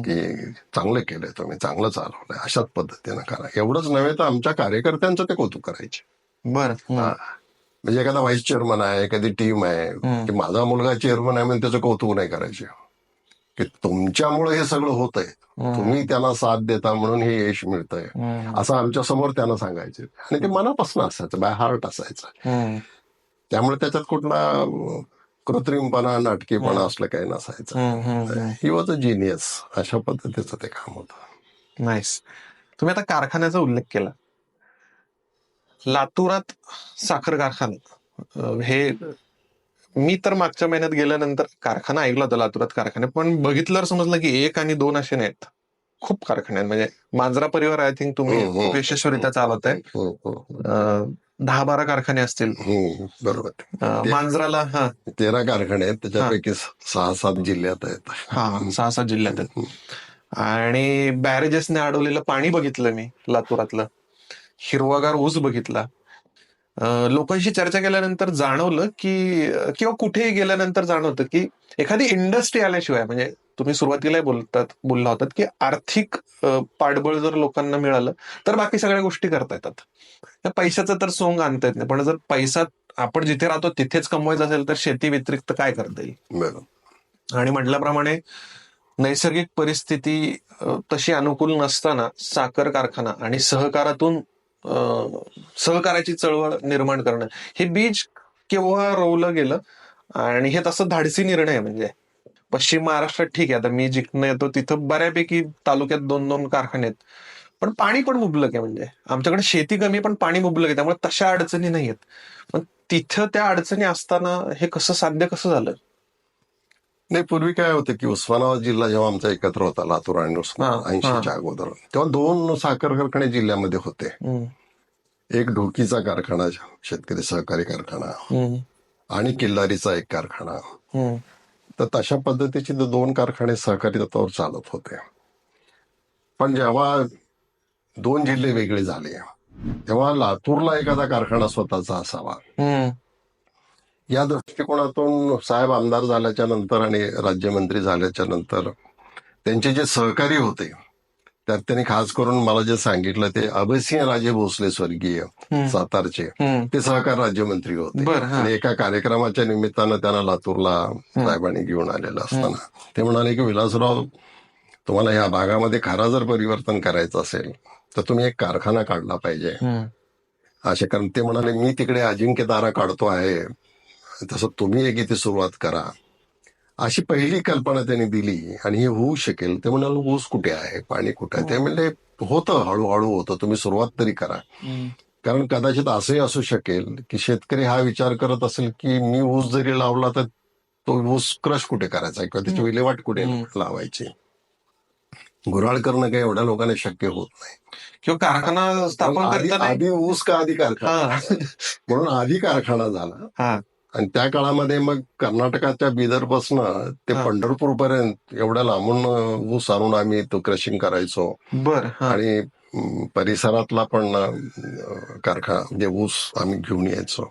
की चांगलं केलंय तुम्ही, चांगलं चालवलंय, अशाच पद्धतीनं करा. एवढंच नव्हे तर आमच्या कार्यकर्त्यांचं ते कौतुक करायचे. बरं. म्हणजे एखादा व्हाईस चेअरमन आहे, एखादी टीम आहे, की माझा मुलगा चेअरमन आहे म्हणजे त्याचं कौतुक नाही करायचे, की तुमच्यामुळे हे सगळं होतंय, तुम्ही त्याला साथ देता म्हणून हे यश मिळतंय, असं आमच्या समोर त्यांना सांगायचे. आणि ते मनापासून असायचं, बाय हार्ट असायचं. त्यामुळे त्याच्यात कुठला कृत्रिमपणा, नाटकीपणा असलं काही नसायचं. ही वॉज अ जिनियस, अशा पद्धतीचं ते काम होतं. नाईस. तुम्ही आता कारखान्याचा उल्लेख केला. लातूरात साखर कारखाना हे मी तर मागच्या महिन्यात गेल्यानंतर कारखाना ऐकला होता लातूरात कारखाने, पण बघितल्यावर समजलं की 1 आणि 2 असे नाहीत, खूप कारखाने आहेत. म्हणजे मांजरा परिवार आय थिंक तुम्ही खूप यशस्वीरित्या चालवताय. 10-12 कारखाने असतील. बरोबर. मांजराला 13 कारखाने आहेत, त्याच्यापैकी 6-7 जिल्ह्यात आहेत. 6-7 जिल्ह्यात आहेत. आणि बॅरेजेसने अडवलेलं पाणी बघितलं मी लातूरातलं, हिरवागार ऊस बघितला. लोकांशी चर्चा केल्यानंतर जाणवलं की किंवा कुठेही गेल्यानंतर जाणवतं की एखादी इंडस्ट्री आल्याशिवाय, म्हणजे तुम्ही सुरुवातीला बोलला होतात की आर्थिक पाठबळ जर लोकांना मिळालं तर बाकी सगळ्या गोष्टी करता येतात. त्या पैशाचं तर सोंग आणता येत नाही, पण जर पैसा आपण जिथे राहतो तिथेच कमवायचा असेल तर शेती व्यतिरिक्त काय करता येईल? आणि म्हटल्याप्रमाणे नैसर्गिक परिस्थिती तशी अनुकूल नसताना साखर कारखाना आणि सहकाराची चळवळ निर्माण करणं, हे बीज केव्हा रोवलं गेलं? आणि हे तसं धाडसी निर्णय आहे. म्हणजे पश्चिम महाराष्ट्रात ठीक आहे, आता मी जिथनं येतो तिथं बऱ्यापैकी तालुक्यात 2-2 कारखाने आहेत, पण पाणी पण मुबलक आहे. म्हणजे आमच्याकडे शेती कमी पण पाणी मुबलक आहे, त्यामुळे तशा अडचणी नाही आहेत. पण तिथं त्या अडचणी असताना हे कसं झालं? नाही, पूर्वी काय होतं की उस्मानाबाद जिल्हा जेव्हा आमचा एकत्र होता, लातूर आणि उस्मानाबाद 80च्या अगोदर, तेव्हा 2 साखर कारखाने जिल्ह्यामध्ये होते. एक ढोकीचा कारखाना, शेतकरी सहकारी कारखाना, आणि किल्लारीचा एक कारखाना. तर तशा पद्धतीचे 2 कारखाने सहकारी तत्वावर चालत होते. पण जेव्हा 2 जिल्हे वेगळे झाले तेव्हा लातूरला एखादा कारखाना स्वतःचा असावा, या दृष्टिकोनातून साहेब आमदार झाल्याच्या नंतर आणि राज्यमंत्री झाल्याच्या नंतर त्यांचे जे सहकारी होते त्यात त्यांनी खास करून मला जे सांगितलं ते अभयसिंह राजे भोसले स्वर्गीय सातारचे, ते सहकार राज्यमंत्री होते. आणि एका कार्यक्रमाच्या निमित्तानं त्यांना लातूरला साहेबांनी घेऊन आलेलं असताना ते म्हणाले की विलासराव, तुम्हाला या भागामध्ये खरा जर परिवर्तन करायचं असेल तर तुम्ही एक कारखाना काढला पाहिजे असे. कारण ते म्हणाले मी तिकडे अजिंक्य तारा काढतो आहे, तसं तुम्ही एक इथे सुरुवात करा, अशी पहिली कल्पना त्यांनी दिली. आणि हे होऊ शकेल. ते म्हणाले ऊस कुठे आहे, पाणी कुठे आहे? ते म्हणले होतं, हळूहळू होतं, तुम्ही सुरुवात तरी करा. कारण कदाचित असंही असू शकेल की शेतकरी हा विचार करत असेल की मी ऊस जरी लावला तर तो ऊस क्रश कुठे करायचा किंवा त्याची विल्हेवाट कुठे लावायची. गुऱ्हाळ करणं काही एवढ्या लोकांना शक्य होत नाही. किंवा कारखाना स्थापन करताना आधी ऊस का आधी कारखाना, म्हणून आधी कारखाना झाला. आणि त्या काळामध्ये मग कर्नाटकाच्या बिदरपासून ते पंढरपूर पर्यंत एवढ्या लांबून ऊस आणून आम्ही तो क्रशिंग करायचो. आणि परिसरातला पण कारखाना म्हणजे ऊस आम्ही घेऊन यायचो.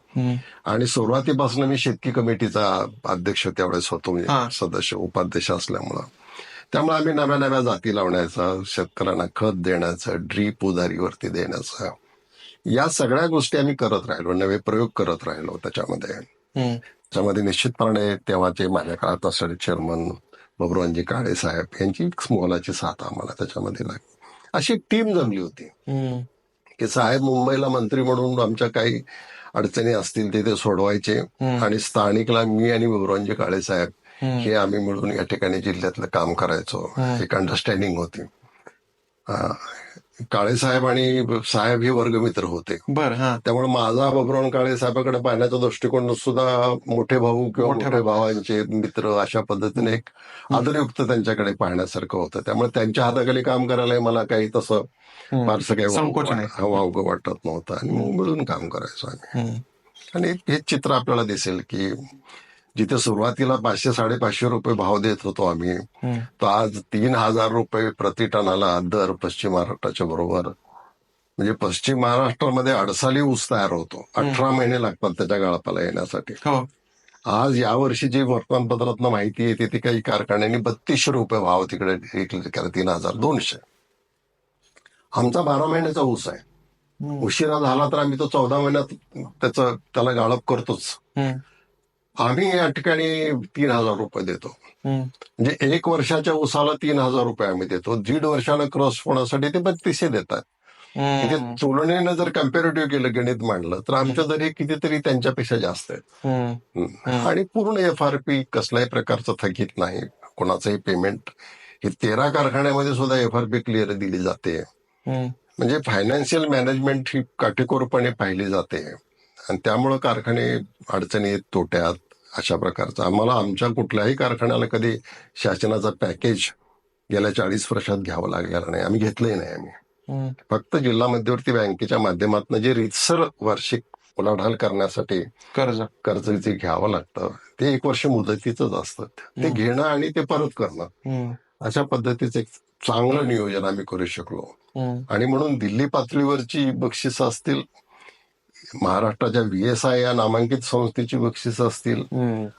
आणि सुरुवातीपासून मी शेतकी कमिटीचा अध्यक्ष त्यावेळेस होतो, म्हणजे सदस्य उपाध्यक्ष असल्यामुळं. त्यामुळे आम्ही नव्या नव्या जाती लावण्याचा, शेतकऱ्यांना खत देण्याचं, ड्रीप उधारीवरती देण्याचं, या सगळ्या गोष्टी आम्ही करत राहिलो, नवे प्रयोग करत राहिलो. त्याच्यामध्ये निश्चितपणे तेव्हाचे माझ्या काळात असणारे चेअरमन बबरूजी काळे साहेब यांची मोलाची साथ आम्हाला त्याच्यामध्ये लागली. अशी एक टीम जमली होती. की साहेब मुंबईला मंत्री म्हणून आमच्या काही अडचणी असतील ते सोडवायचे आणि स्थानिकला मी आणि विवरांजी काळे साहेब हे आम्ही मिळून या ठिकाणी जिल्ह्यातलं काम करायचो. एक अंडरस्टँडिंग होती. काळे साहेब आणि साहेब हे वर्गमित्र होते. बर. हा. त्यामुळे माझा बबराव काळे साहेबांकडे पाहण्याचा दृष्टिकोन सुद्धा मोठे भाऊ किंवा मोठे भावांचे मित्र अशा पद्धतीने एक आदरयुक्त त्यांच्याकडे पाहण्यासारखं होतं. त्यामुळे त्यांच्या हाताखाली काम करायला मला काही तसं फारसं काही संकोच नाही. वावगं वाटत नव्हतं आणि मग मिळून काम करायचो आम्ही. आणि हेच चित्र आपल्याला दिसेल की जिथे सुरुवातीला 500-550 रुपये भाव देत होतो आम्ही, तो आज 3,000 रुपये प्रति टनाला दर पश्चिम महाराष्ट्राच्या बरोबर. म्हणजे पश्चिम महाराष्ट्रामध्ये अडसाली ऊस तयार होतो, 18 महिने लागतात त्याच्या गाळपाला येण्यासाठी. हो. आज यावर्षी जी वर्तमानपत्रात माहिती येते ती काही कारखान्यांनी 3200 रुपये भाव तिकडे 3,200. आमचा 12 महिन्याचा ऊस आहे. उशिरा झाला तर आम्ही तो 14 महिन्यात त्याला गाळप करतोच. आम्ही या ठिकाणी 3,000 रुपये देतो. म्हणजे 1 वर्षाच्या ऊसाला 3,000 रुपये आम्ही देतो. 1.5 वर्षाला क्रॉस होण्यासाठी ते 3200 देतात. म्हणजे तुलनेनं जर कम्पॅरेटिव्ह केलं, गणित मांडलं तर आमच्या दर हे कितीतरी त्यांच्यापेक्षा जास्त आहेत. आणि पूर्ण FRP कसल्याही प्रकारचं थकीत नाही, कोणाचंही पेमेंट. हे 13 कारखान्यामध्ये सुद्धा FRP क्लिअर दिली जाते. म्हणजे फायनान्शियल मॅनेजमेंट ही काटेकोरपणे पाहिली जाते आणि त्यामुळं कारखाने अडचणीत, तोट्यात अशा प्रकारचं. आम्हाला आमच्या कुठल्याही कारखान्याला कधी शासनाचं पॅकेज गेल्या 40 वर्षात घ्यावं लागलेलं नाही. आम्ही घेतलंही नाही. आम्ही फक्त जिल्हा मध्यवर्ती बँकेच्या माध्यमातून जे रीतसर वार्षिक उलाढाल करण्यासाठी कर्ज जे घ्यावं लागतं ते 1 वर्ष मुदतीचंच असतं. ते घेणं आणि ते परत करणं अशा पद्धतीचं एक चांगलं नियोजन आम्ही करू शकलो. आणि म्हणून दिल्ली पातळीवरची बक्षिसं असतील, महाराष्ट्राच्या VSI या नामांकित संस्थेची बक्षिसं असतील,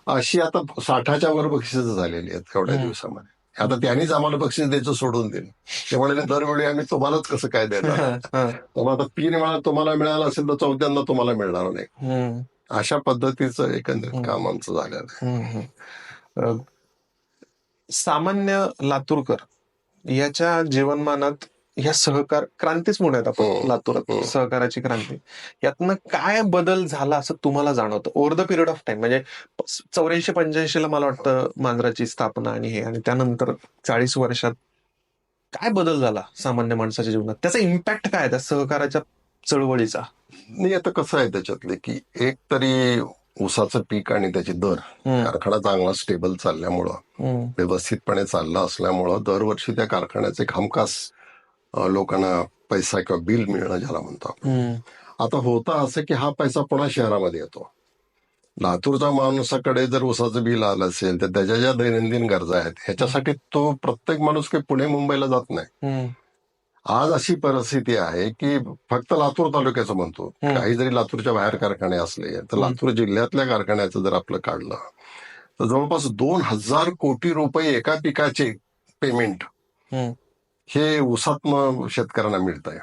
अशी आता 60च्या वर बक्षिसं झालेली आहेत एवढ्या दिवसामध्ये. आता त्यांनीच आम्हाला बक्षीस द्यायचं सोडून दिलं. ते म्हणाले दरवेळी आम्ही तुम्हालाच कसं काय देणार, तर आता 3 वेळा तुम्हाला मिळाला असेल तर 4थ्यांदा तुम्हाला मिळणार नाही. अशा पद्धतीचं एकंदरीत काम आमचं झालेलं आहे. सामान्य लातूरकर याच्या जीवनमानात ह्या सहकार क्रांतीच म्हणूयात आपण लातूरात, सहकाराची क्रांती, यातनं काय बदल झाला असं तुम्हाला जाणवतं over the period of time? म्हणजे 84-85 ला मला वाटतं मांजराची स्थापना आणि हे, आणि त्यानंतर 40 वर्षात काय बदल झाला सामान्य माणसाच्या जीवनात? त्याचा इम्पॅक्ट काय त्या सहकाराच्या चळवळीचा? नाही, आता कसं आहे त्याच्यातले की एक तरी ऊसाचं पीक आणि त्याची दर, कारखाना चांगला स्टेबल चालल्यामुळं, व्यवस्थितपणे चालला असल्यामुळं दरवर्षी त्या कारखान्याचे हमखास लोकांना पैसा किंवा बिल मिळणं ज्याला म्हणतो आपण. आता होतं असं की हा पैसा पुन्हा शहरामध्ये येतो. लातूरच्या माणसाकडे जर ऊसाचं बिल आलं असेल तर त्याच्या ज्या दैनंदिन गरजा आहेत ह्याच्यासाठी तो प्रत्येक माणूस काही पुणे मुंबईला जात नाही. आज अशी परिस्थिती आहे की फक्त लातूर तालुक्याचं म्हणतो, काही जरी लातूरच्या बाहेर कारखाने असले तर लातूर जिल्ह्यातल्या कारखान्याचं जर आपलं काढलं तर जवळपास 2,000 कोटी रुपये एका पिकाचे पेमेंट हे ऊसातनं शेतकऱ्यांना मिळत आहे.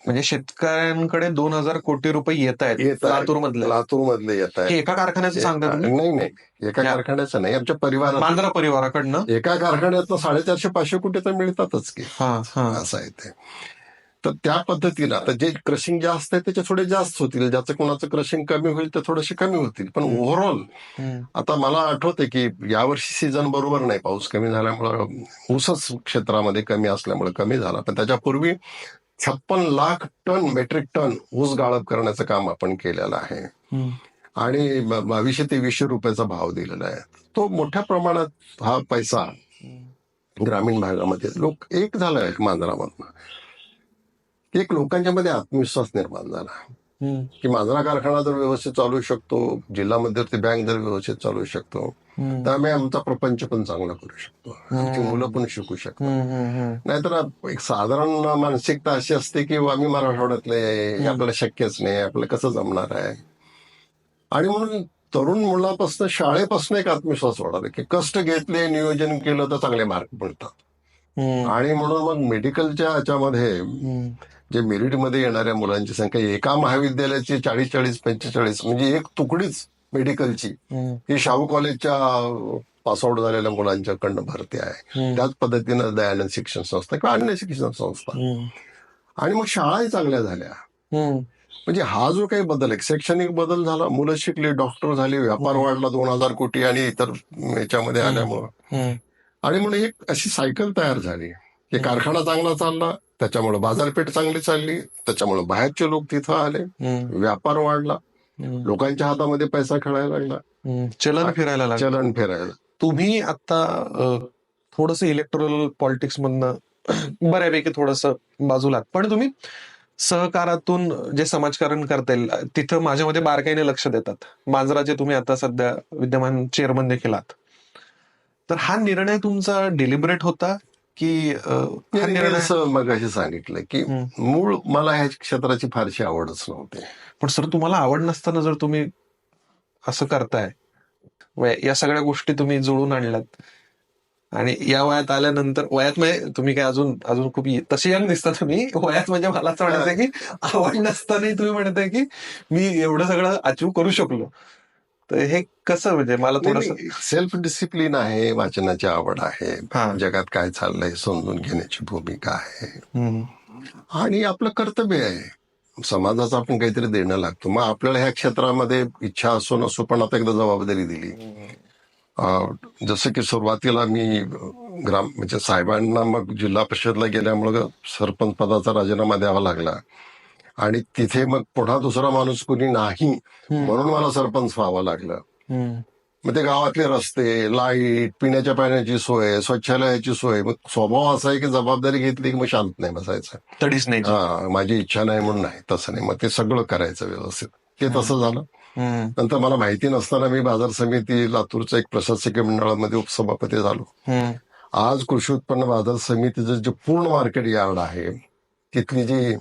म्हणजे शेतकऱ्यांकडे 2,000 कोटी रुपये येत आहेत लातूरमधले येत आहेत. एका कारखान्याचं सांगता तुम्ही? नाही, एका कारखान्याचं नाही, आमच्या मांजरा परिवाराकडनं एका कारखान्यातनं 450-500 कोटी तर मिळतातच की. असं आहे ते. तर त्या पद्धतीनं आता जे क्रशिंग जास्त आहे त्याचे थोडे जास्त होतील, ज्याचं कोणाचं क्रशिंग कमी होईल तर थोडेसे कमी होतील. पण ओव्हरऑल आता मला आठवते की यावर्षी सीझन बरोबर नाही, पाऊस कमी झाल्यामुळं ऊसच क्षेत्रामध्ये कमी असल्यामुळे कमी झाला. पण त्याच्यापूर्वी 56 लाख टन मेट्रिक टन ऊस गाळप करण्याचं काम आपण केलेलं आहे आणि 2200 ते 200 रुपयाचा भाव दिलेला आहे. तो मोठ्या प्रमाणात हा पैसा ग्रामीण भागामध्ये लोक एक झालाय मांजरामधनं. एक लोकांच्या मध्ये आत्मविश्वास निर्माण झाला की मांजरा कारखाना जर व्यवस्थित चालू शकतो, जिल्हा मध्यवर्ती बँक जर व्यवस्थित चालू शकतो तर आम्ही आमचा प्रपंच पण चांगला करू शकतो, आमची मुलं पण शिकू शकतो. नाहीतर एक साधारण मानसिकता अशी असते की आम्ही मराठवाड्यातले, आपल्याला शक्यच नाही, आपल्याला कसं जमणार आहे. आणि म्हणून तरुण मुलापासून शाळेपासून एक आत्मविश्वास वाढला की कष्ट घेतले, नियोजन केलं तर चांगले मार्क मिळतात. आणि म्हणून मग मेडिकलच्या ह्याच्यामध्ये जे मेरिटमध्ये येणाऱ्या मुलांची संख्या एका महाविद्यालयाची 40-45 म्हणजे एक तुकडीच मेडिकलची ही शाहू कॉलेजच्या पासआउट झालेल्या मुलांच्याकडनं भरती आहे. त्याच पद्धतीनं दयानंद शिक्षण संस्था किंवा अन्य शिक्षण संस्था. आणि मग शाळाही चांगल्या झाल्या. म्हणजे हा जो काही बदल आहे, शैक्षणिक बदल झाला, मुलं शिकली, डॉक्टर झाली, व्यापार वाढला 2,000 कोटी आणि इतर याच्यामध्ये आल्यामुळं. आणि म्हणून एक अशी सायकल तयार झाली की कारखाना चांगला चालला, त्याच्यामुळे बाजारपेठ चांगली चालली, त्याच्यामुळे बाहेरचे लोक तिथं आले, व्यापार वाढला, लोकांच्या हातामध्ये पैसा खेळायला लागला, चलन फिरायला लागलं. चलन फिरायला. तुम्ही आता थोडस इलेक्टोरल पॉलिटिक्स मधनं बऱ्यापैकी थोडस बाजूला, पण तुम्ही सहकारातून जे समाजकारण करता येईल तिथं माझ्या मते बारकाईने लक्ष देतात. मांजराचे तुम्ही आता सध्या विद्यमान चेअरमन देखील आहात. तर हा निर्णय तुमचा डिलिबरेट होता की हा मी निर्णय? असं मगाशी सांगितलं की मूळ मला ह्या क्षेत्राची फारशी आवडच नव्हती. पण सर, तुम्हाला आवड नसताना जर तुम्ही असं करताय, या सगळ्या गोष्टी तुम्ही जुळून आणल्यात आणि या वयात आल्यानंतर, वयात म्हणजे तुम्ही काय अजून अजून खूप तसे यंग दिसता तुम्ही, वयात म्हणजे मला असं म्हणायचंय की आवड नसतानाही तुम्ही म्हणताय की मी एवढं सगळं अचीव्ह करू शकलो, तर हे कसं, म्हणजे मला थोडस. सेल्फ डिसिप्लिन आहे, वाचनाची आवड आहे, जगात काय चाललंय समजून घेण्याची भूमिका आहे, आणि आपलं कर्तव्य आहे, समाजाचं आपण काहीतरी देणं लागतो. मग आपल्याला ह्या क्षेत्रामध्ये इच्छा असो नसो, पण आता एकदा जबाबदारी दिली. जसं की सुरुवातीला मी म्हणजे साहेबांना मग जिल्हा परिषदला गेल्यामुळं सरपंच पदाचा राजीनामा द्यावा लागला, आणि तिथे मग पुन्हा दुसरा माणूस कुणी नाही म्हणून मला सरपंच व्हावं लागलं. मग ते गावातले रस्ते, लाईट, पिण्याच्या पाण्याची सोय, स्वच्छालयाची सोय. मग स्वभाव असा आहे की जबाबदारी घेतली की मग शांत नाही बसायचं. तडीच नाही. माझी इच्छा नाही म्हणून नाही, तसं नाही. मग ते सगळं करायचं व्यवस्थित. ते तसं झालं. नंतर मला माहिती नसताना मी बाजार समिती लातूरच्या एक प्रशासकीय मंडळामध्ये उपसभापती झालो. आज कृषी उत्पन्न बाजार समितीचं जे पूर्ण मार्केट यार्ड आहे, तिथली जी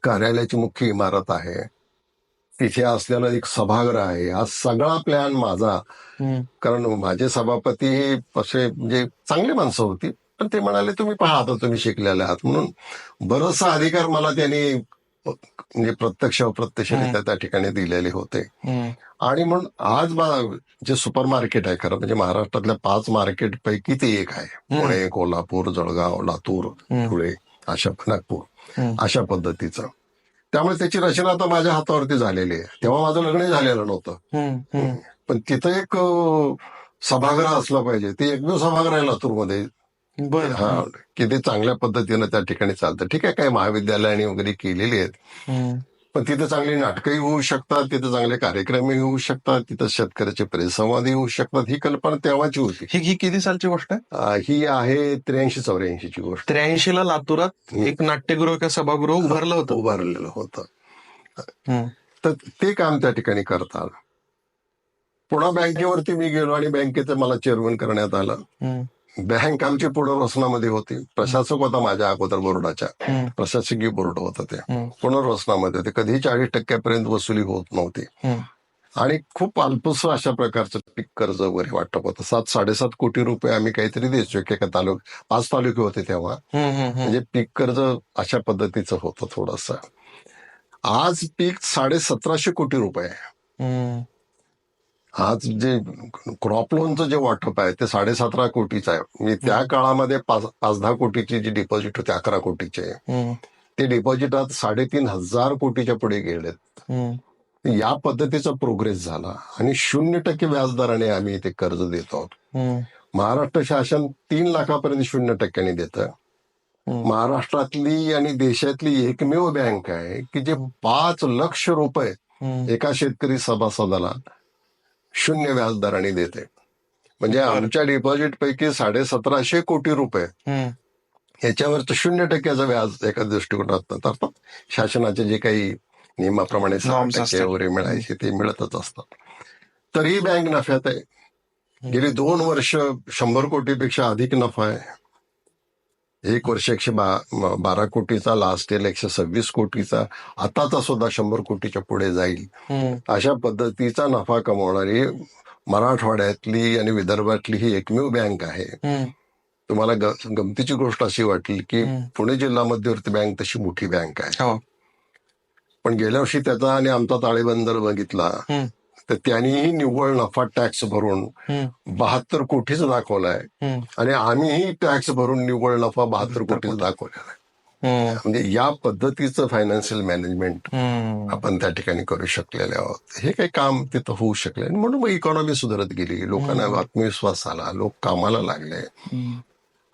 कार्यालयाची मुख्य इमारत आहे, तिथे असलेलं एक सभागृह आहे, हा सगळा प्लॅन माझा. कारण माझे सभापती असे म्हणजे चांगली माणसं होती, पण ते म्हणाले तुम्ही पहा आता तुम्ही शिकलेले आहात, म्हणून बरचसा अधिकार मला त्यांनी म्हणजे प्रत्यक्ष अप्रत्यक्षरित्या त्या ठिकाणी दिलेले होते. आणि म्हणून आज जे सुपर मार्केट आहे, खरं म्हणजे महाराष्ट्रातल्या 5 मार्केट पैकी ते एक आहे. पुणे, कोल्हापूर, जळगाव, लातूर, धुळे, नागपूर, अशा पद्धतीचं. त्यामुळे त्याची रचना आता माझ्या हातावरती झालेली आहे. तेव्हा माझं लग्नही झालेलं नव्हतं, पण तिथं एक सभागृह असलं पाहिजे. ते एकमेव सभागृह आहे लातूरमध्ये, की ते चांगल्या पद्धतीनं त्या ठिकाणी चालतं. ठीक आहे, काय महाविद्यालयाने वगैरे केलेली आहेत, पण तिथे चांगली नाटकंही होऊ शकतात, तिथे चांगले कार्यक्रमही होऊ शकतात, तिथं शेतकऱ्याचे परिसंवादही होऊ शकतात. ही कल्पना तेव्हाची होती. ही किती सालची गोष्ट आहे? ही आहे 83-84 ची गोष्ट. 83 ला लातूरात एक नाट्यगृह किंवा सभागृह उभारलेलं होतं. तर ते काम त्या ठिकाणी करतात. पुन्हा बँकेवरती मी गेलो आणि बँकेचं मला चेअरमन करण्यात आलं. बँक आमची पुनर्वसनामध्ये होती. प्रशासक होता माझ्या अगोदर बोर्डाच्या, प्रशासकीय बोर्ड होतं ते, पुनर्वसनामध्ये होते. कधी 40% वसुली होत नव्हती, आणि खूप अल्पस अशा प्रकारचं पीक कर्ज वगैरे वाटप होतं. 7-7.5 कोटी रुपये आम्ही काहीतरी द्यायचो एका 5 तालुके होते तेव्हा. म्हणजे पीक कर्ज अशा पद्धतीचं होतं थोडंसं. आज पीक 1750 कोटी रुपये आहे. आज जे क्रॉप लोनचं जे वाटप आहे ते 17.5 कोटीचं आहे. म्हणजे त्या काळामध्ये 5-10 कोटीची जी डिपॉझिट होते, 11 कोटीचे, ते डिपॉझिट आज 3,500 कोटीच्या पुढे गेलेत. या पद्धतीचा प्रोग्रेस झाला, आणि 0% व्याजदराने आम्ही ते कर्ज देत आहोत. महाराष्ट्र शासन 3 लाखापर्यंत 0% देतं. महाराष्ट्रातली आणि देशातली एकमेव बँक आहे की जे 5 लाख रुपये एका शेतकरी सभासदाला 0 व्याजदराने देते. म्हणजे आमच्या डिपॉझिट पैकी 1750 कोटी रुपये याच्यावरचं 0% व्याज एका दृष्टिकोनात, अर्थात शासनाचे जे काही नियमाप्रमाणे 6% वगैरे मिळायचे ते मिळतच असतात. तर ही बँक नफ्यात आहे. गेली 2 वर्ष 100 कोटीपेक्षा अधिक नफा आहे. 1 वर्ष 112 कोटीचा, लास्ट इयर 126 कोटीचा, आताचा सुद्धा 100 कोटीच्या पुढे जाईल. अशा पद्धतीचा नफा कमवणारी मराठवाड्यातली आणि विदर्भातली ही एकमेव बँक आहे. तुम्हाला गमतीची गोष्ट अशी वाटली की पुणे जिल्हा मध्यवर्ती बँक तशी मोठी बँक आहे, पण गेल्या वर्षी त्याचा आणि आमचा ताळेबंद बघितला तर त्यांनीही निव्वळ नफा टॅक्स भरून 72 कोटीचा दाखवलाय, आणि आम्हीही टॅक्स भरून निव्वळ नफा 72 कोटीचा दाखवलेला आहे. म्हणजे या पद्धतीचं फायनान्शियल मॅनेजमेंट आपण त्या ठिकाणी करू शकलेले आहोत. हे काही काम तिथं होऊ शकले आणि म्हणून मग इकॉनॉमी सुधारत गेली, लोकांना आत्मविश्वास आला, लोक कामाला लागले.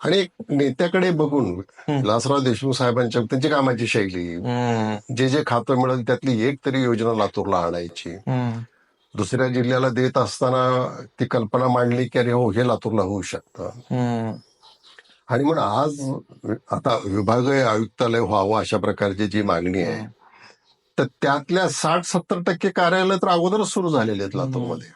आणि एक नेत्याकडे बघून विलासराव देशमुख साहेबांच्या त्यांची कामाची शैली, जे खातं मिळेल त्यातली एक तरी योजना लातूरला आणायची, दुसऱ्या जिल्ह्याला देत असताना ती कल्पना मांडली की अरे हो हे लातूरला होऊ शकतं. आणि म्हणून आज आता विभागीय आयुक्तालय व्हावं अशा प्रकारची जी मागणी आहे, तर त्यातल्या 60-70% कार्यालय तर अगोदरच सुरू झालेले आहेत लातूरमध्ये.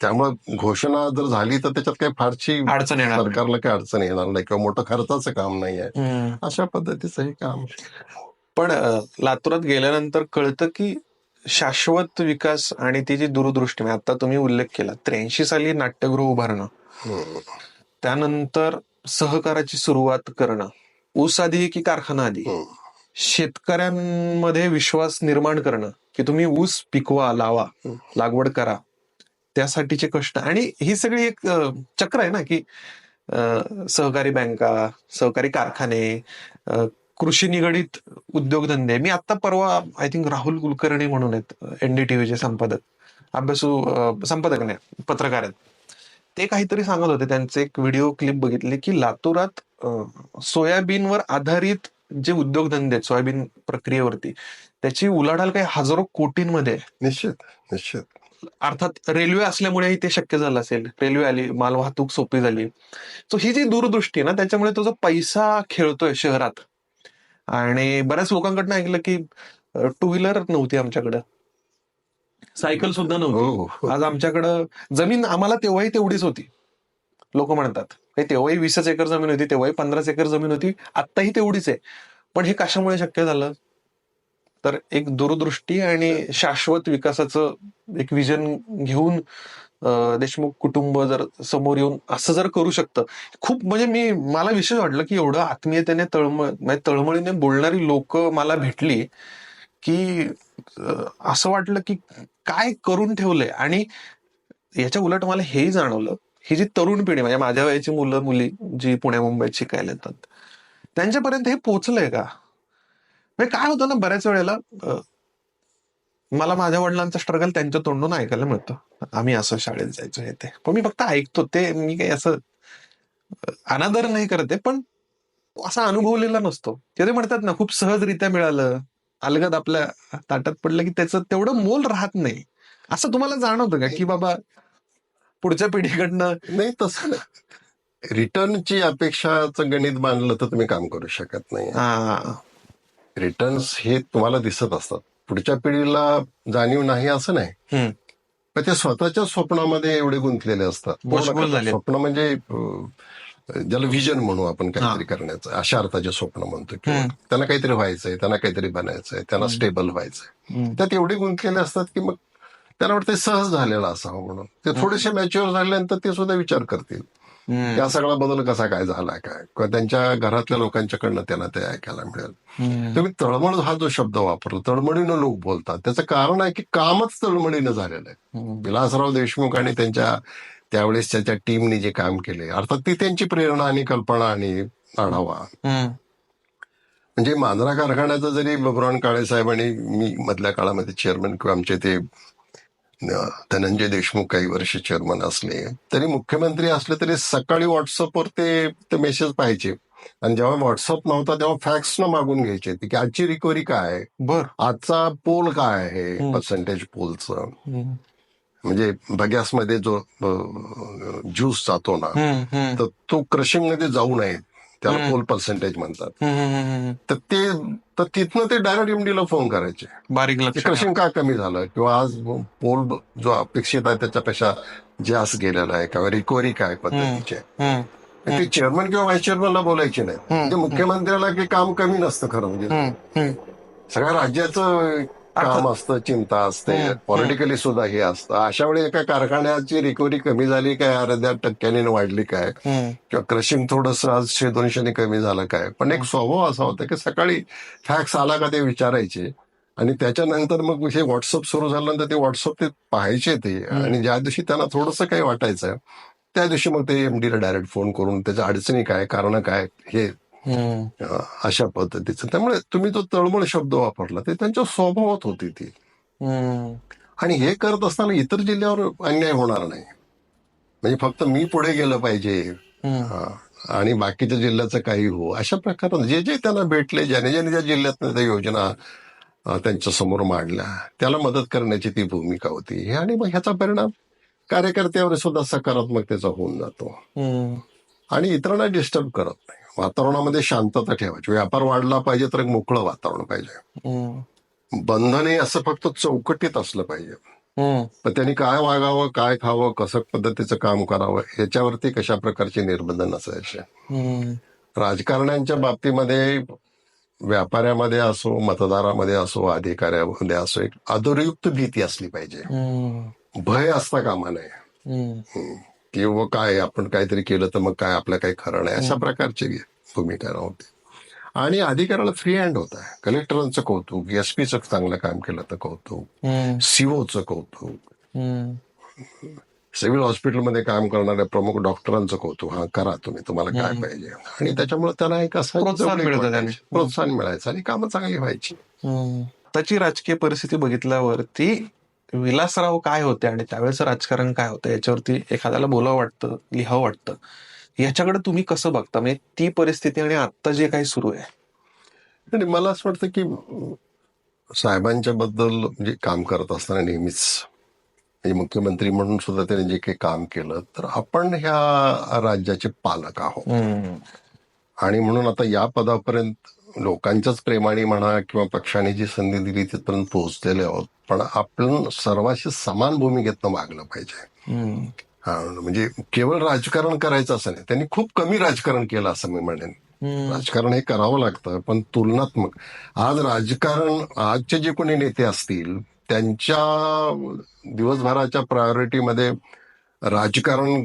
त्यामुळे घोषणा जर झाली तर त्याच्यात काही फारशी अडचण येणार नाही. सरकारला काही अडचण येणार नाही किंवा मोठं खर्चाचं काम नाही आहे. अशा पद्धतीचं हे काम. पण लातूरात गेल्यानंतर कळतं की शाश्वत विकास आणि ती जी दूरदृष्टी, म्हणजे आता तुम्ही उल्लेख केला 83 साली नाट्यगृह उभारणं, त्यानंतर सहकाराची सुरुवात करणं, ऊस आधी की कारखाना आधी, शेतकऱ्यांमध्ये विश्वास निर्माण करणं की तुम्ही ऊस पिकवा, लावा, लागवड करा, त्यासाठीचे कष्ट, आणि ही सगळी एक चक्र आहे ना की सहकारी बँका, सहकारी कारखाने, कृषी निगडित उद्योगधंदे. मी आता परवा आय थिंक राहुल कुलकर्णी म्हणून आहेत एनडीटीव्हीचे संपादक, संपादक नाही पत्रकार आहेत, ते काहीतरी सांगत होते. त्यांचे एक व्हिडिओ क्लिप बघितली की लातूरात सोयाबीनवर आधारित जे उद्योगधंदे आहेत सोयाबीन प्रक्रियेवरती, त्याची उलाढाल काही हजारो कोटींमध्ये आहे. निश्चित. अर्थात रेल्वे असल्यामुळेही ते शक्य झालं असेल, रेल्वे आली, मालवाहतूक सोपी झाली. सो ही जी दूरदृष्टी आहे ना, त्याच्यामुळे तो जो पैसा खेळतोय शहरात. आणि बऱ्याच लोकांकडनं ऐकलं की टू व्हीलर नव्हती आमच्याकडं, सायकल सुद्धा नव्हती. आज आमच्याकडं जमीन आम्हाला तेव्हाही तेवढीच होती, लोक म्हणतात तेव्हाही 20 एकर जमीन होती, तेव्हाही 15 एकर जमीन होती, आत्ताही तेवढीच आहे. पण हे कशामुळे शक्य झालं? तर एक दूरदृष्टी आणि शाश्वत विकासाचं एक विजन घेऊन देशमुख कुटुंब जर समोर येऊन असं जर करू शकतं, खूप म्हणजे मला विशेष वाटलं की एवढं आत्मीयतेने तळमळीने बोलणारी लोक मला भेटली की असं वाटलं की काय करून ठेवलंय. आणि याच्या उलट मला हेही जाणवलं, ही जी तरुण पिढी, म्हणजे माझ्या वयाची मुलं मुली जी पुण्या मुंबईत शिकायला येतात, त्यांच्यापर्यंत हे पोहोचलंय का? म्हणजे काय होतं ना, बऱ्याच वेळेला मला माझ्या वडिलांचं स्ट्रगल त्यांच्या तोंडून ऐकायला मिळतं, आम्ही असं शाळेत जायचो हे ते, पण मी फक्त ऐकतो ते, मी काही असं अनादर नाही करते, पण असा अनुभवलेला नसतो. ते म्हणतात ना, खूप सहजरित्या मिळालं, अलगद आपल्या ताटात पडलं की त्याचं तेवढं मोल राहत नाही. असं तुम्हाला जाणवतं का की बाबा पुढच्या पिढीकडनं? नाही, तसं नाही. रिटर्नची अपेक्षाचं गणित बांधलं तर तुम्ही काम करू शकत नाही. रिटर्न्स हे तुम्हाला दिसत असतात, पुढच्या पिढीला जाणीव नाही असं नाही, पण ते स्वतःच्या स्वप्नामध्ये एवढे गुंतलेले असतात. स्वप्न म्हणजे ज्याला व्हिजन म्हणू आपण, काहीतरी करण्याचं, अशा अर्थाचे स्वप्न म्हणतो, किंवा त्यांना काहीतरी व्हायचंय, त्यांना काहीतरी बनायचंय, त्यांना स्टेबल व्हायचंय, त्यात एवढे गुंतलेले असतात की मग त्यांना वाटतं सहज झालेलं असावं म्हणून. ते थोडेसे मॅच्युअर झाल्यानंतर ते सुद्धा विचार करतील या सगळा बदल कसा काय झाला काय, किंवा त्यांच्या घरातल्या लोकांच्याकडनं त्यांना ते ऐकायला मिळेल. तुम्ही तळमळ हा जो शब्द वापरला, तळमळीनं लोक बोलतात, त्याचं कारण आहे की कामच तळमळीनं झालेलं आहे. विलासराव देशमुख आणि त्यांच्या त्यावेळेस त्याच्या टीमने जे काम केले, अर्थात ती त्यांची प्रेरणा आणि कल्पना आणि आढावा. म्हणजे मांजरा कारखान्याचं जरी बबुराव काळे साहेब आणि मी मधल्या काळामध्ये चेअरमन किंवा आमचे ते धनंजय देशमुख काही वर्ष चेअरमन असले, तरी मुख्यमंत्री असले तरी सकाळी व्हॉट्सअपवर ते मेसेज पाहायचे, आणि जेव्हा व्हॉट्सअप नव्हता तेव्हा फॅक्स न मागून घ्यायचे की आजची रिकव्हरी काय आहे, आजचा पोल काय आहे, पर्सेंटेज पोलचं. म्हणजे बगॅसमध्ये जो ज्यूस जातो ना, तर तो क्रशिंग मध्ये जाऊ नये, त्याला पोल पर्सेंटेज म्हणतात. तर तिथनं ते डायरेक्ट एमडीला फोन करायचे, बारीक क्रशिंग का कमी झालं, किंवा आज पोल जो अपेक्षित आहे त्याच्यापेक्षा जास्त गेलेला आहे, किंवा रिकव्हरी काय पद्धतीचे. ते चेअरमन किंवा व्हाईस चेअरमनला बोलायचे नाही, म्हणजे मुख्यमंत्र्याला की काम कमी नसतं खरं म्हणजे, सगळ्या राज्याचं काम असतं, चिंता असते, पॉलिटिकली सुद्धा हे असतं. अशा वेळी एका कारखान्याची रिकव्हरी कमी झाली काय, अर्ध्या टक्क्याने वाढली काय, किंवा क्रशिंग थोडंसं आज 100-200 कमी झालं काय, पण एक स्वभाव असा होता की सकाळी फॅक्स आला का ते विचारायचे, आणि त्याच्यानंतर मग हे व्हॉट्सअप सुरू झाल्यानंतर ते व्हॉट्सअप ते पाहायचे ते, आणि ज्या दिवशी त्यांना थोडंसं काही वाटायचं त्या दिवशी मग ते एमडीला डायरेक्ट फोन करून त्याच्या अडचणी काय, कारण काय, हे अशा पद्धतीचं. त्यामुळे तुम्ही जो तळमळ शब्द वापरला ते त्यांच्या स्वभावात होती ती. आणि हे करत असताना इतर जिल्ह्यावर अन्याय होणार नाही. म्हणजे फक्त मी पुढे गेलं पाहिजे आणि बाकीच्या जिल्ह्याचं काही हो, अशा प्रकारे जे जे त्यांना भेटले, ज्याने ज्याने त्या जिल्ह्यात त्या योजना त्यांच्या समोर मांडल्या, त्याला मदत करण्याची ती भूमिका होती. आणि मग ह्याचा परिणाम कार्यकर्त्यावर सुद्धा सकारात्मकतेचा होऊन जातो आणि इतरांना डिस्टर्ब करत नाही. वातावरणामध्ये शांतता ठेवायची. व्यापार वाढला पाहिजे तर एक मोकळं वातावरण पाहिजे. बंधने असं फक्त चौकटीत असलं पाहिजे. पण त्यांनी काय वागावं, काय खावं, कसं पद्धतीचं काम करावं याच्यावरती कशा प्रकारचे निर्बंध नसायचे. राजकारण्यांच्या बाबतीमध्ये व्यापाऱ्यामध्ये असो, मतदारामध्ये असो, अधिकाऱ्यामध्ये असो, एक अधोरयुक्त भीती असली पाहिजे. भय असता कामा नये. किंवा काय आपण काहीतरी केलं तर मग काय आपलं काही खरं नाही, अशा प्रकारची भूमिका नव्हती. आणि अधिकाऱ्याला फ्री हँड होत आहे. कलेक्टरांचं कौतुक, एसपीचं चांगलं काम केलं तर कौतुक, सीओचं कौतुक, सिव्हिल हॉस्पिटलमध्ये काम करणाऱ्या प्रमुख डॉक्टरांचं कौतुक. हा करा तुम्ही, तुम्हाला काय पाहिजे. आणि त्याच्यामुळे त्याला एक असं प्रोत्साहन मिळायचं आणि कामं चांगली व्हायची. त्याची राजकीय परिस्थिती बघितल्यावरती विलासराव काय होते आणि त्यावेळेचं राजकारण काय होतं याच्यावरती एखाद्याला बोलावं वाटतं, लिहावं वाटतं. याच्याकडे तुम्ही कसं बघता, म्हणजे ती परिस्थिती आणि आता जे काही सुरू आहे? आणि मला असं वाटतं की साहेबांच्या बद्दल म्हणजे काम करत असताना नेहमीच म्हणजे मुख्यमंत्री म्हणून सुद्धा त्यांनी जे काही काम केलं, तर आपण ह्या राज्याचे पालक आहोत. आणि म्हणून आता या पदापर्यंत लोकांच्याच प्रेमाने म्हणा किंवा पक्षाने जी संधी दिली तिथपर्यंत पोहोचलेले आहोत. पण आपण सर्वांशी समान भूमिकेतनं वागलं पाहिजे. म्हणजे केवळ राजकारण करायचं असं नाही. त्यांनी खूप कमी राजकारण केलं असं मी म्हणेन. राजकारण हे करावं लागतं, पण तुलनात्मक. आज राजकारण, आजचे जे कोणी नेते असतील त्यांच्या दिवसभराच्या प्रायोरिटीमध्ये राजकारण,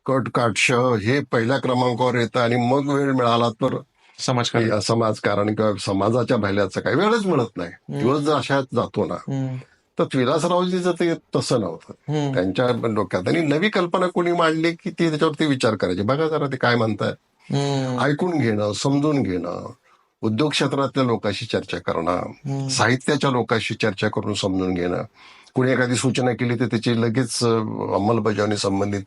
कट काटश हे पहिल्या क्रमांकावर येतं. आणि मग वेळ मिळाला तर समाजकारण किंवा समाजाच्या भल्याचं काही वेळच मिळत नाही. दिवस जर अशात जातो ना, तर विलासरावजीचं ते तसं नव्हतं. त्यांच्या डोक्यात आणि नवी कल्पना कोणी मांडली की ती त्याच्यावरती विचार करायची. बघा जरा ते काय म्हणताय, ऐकून घेणं, समजून घेणं, उद्योग क्षेत्रातल्या लोकांशी चर्चा करणं, साहित्याच्या लोकांशी चर्चा करून समजून घेणं. कुणी एखादी सूचना केली तर त्याची लगेच अंमलबजावणी संबंधित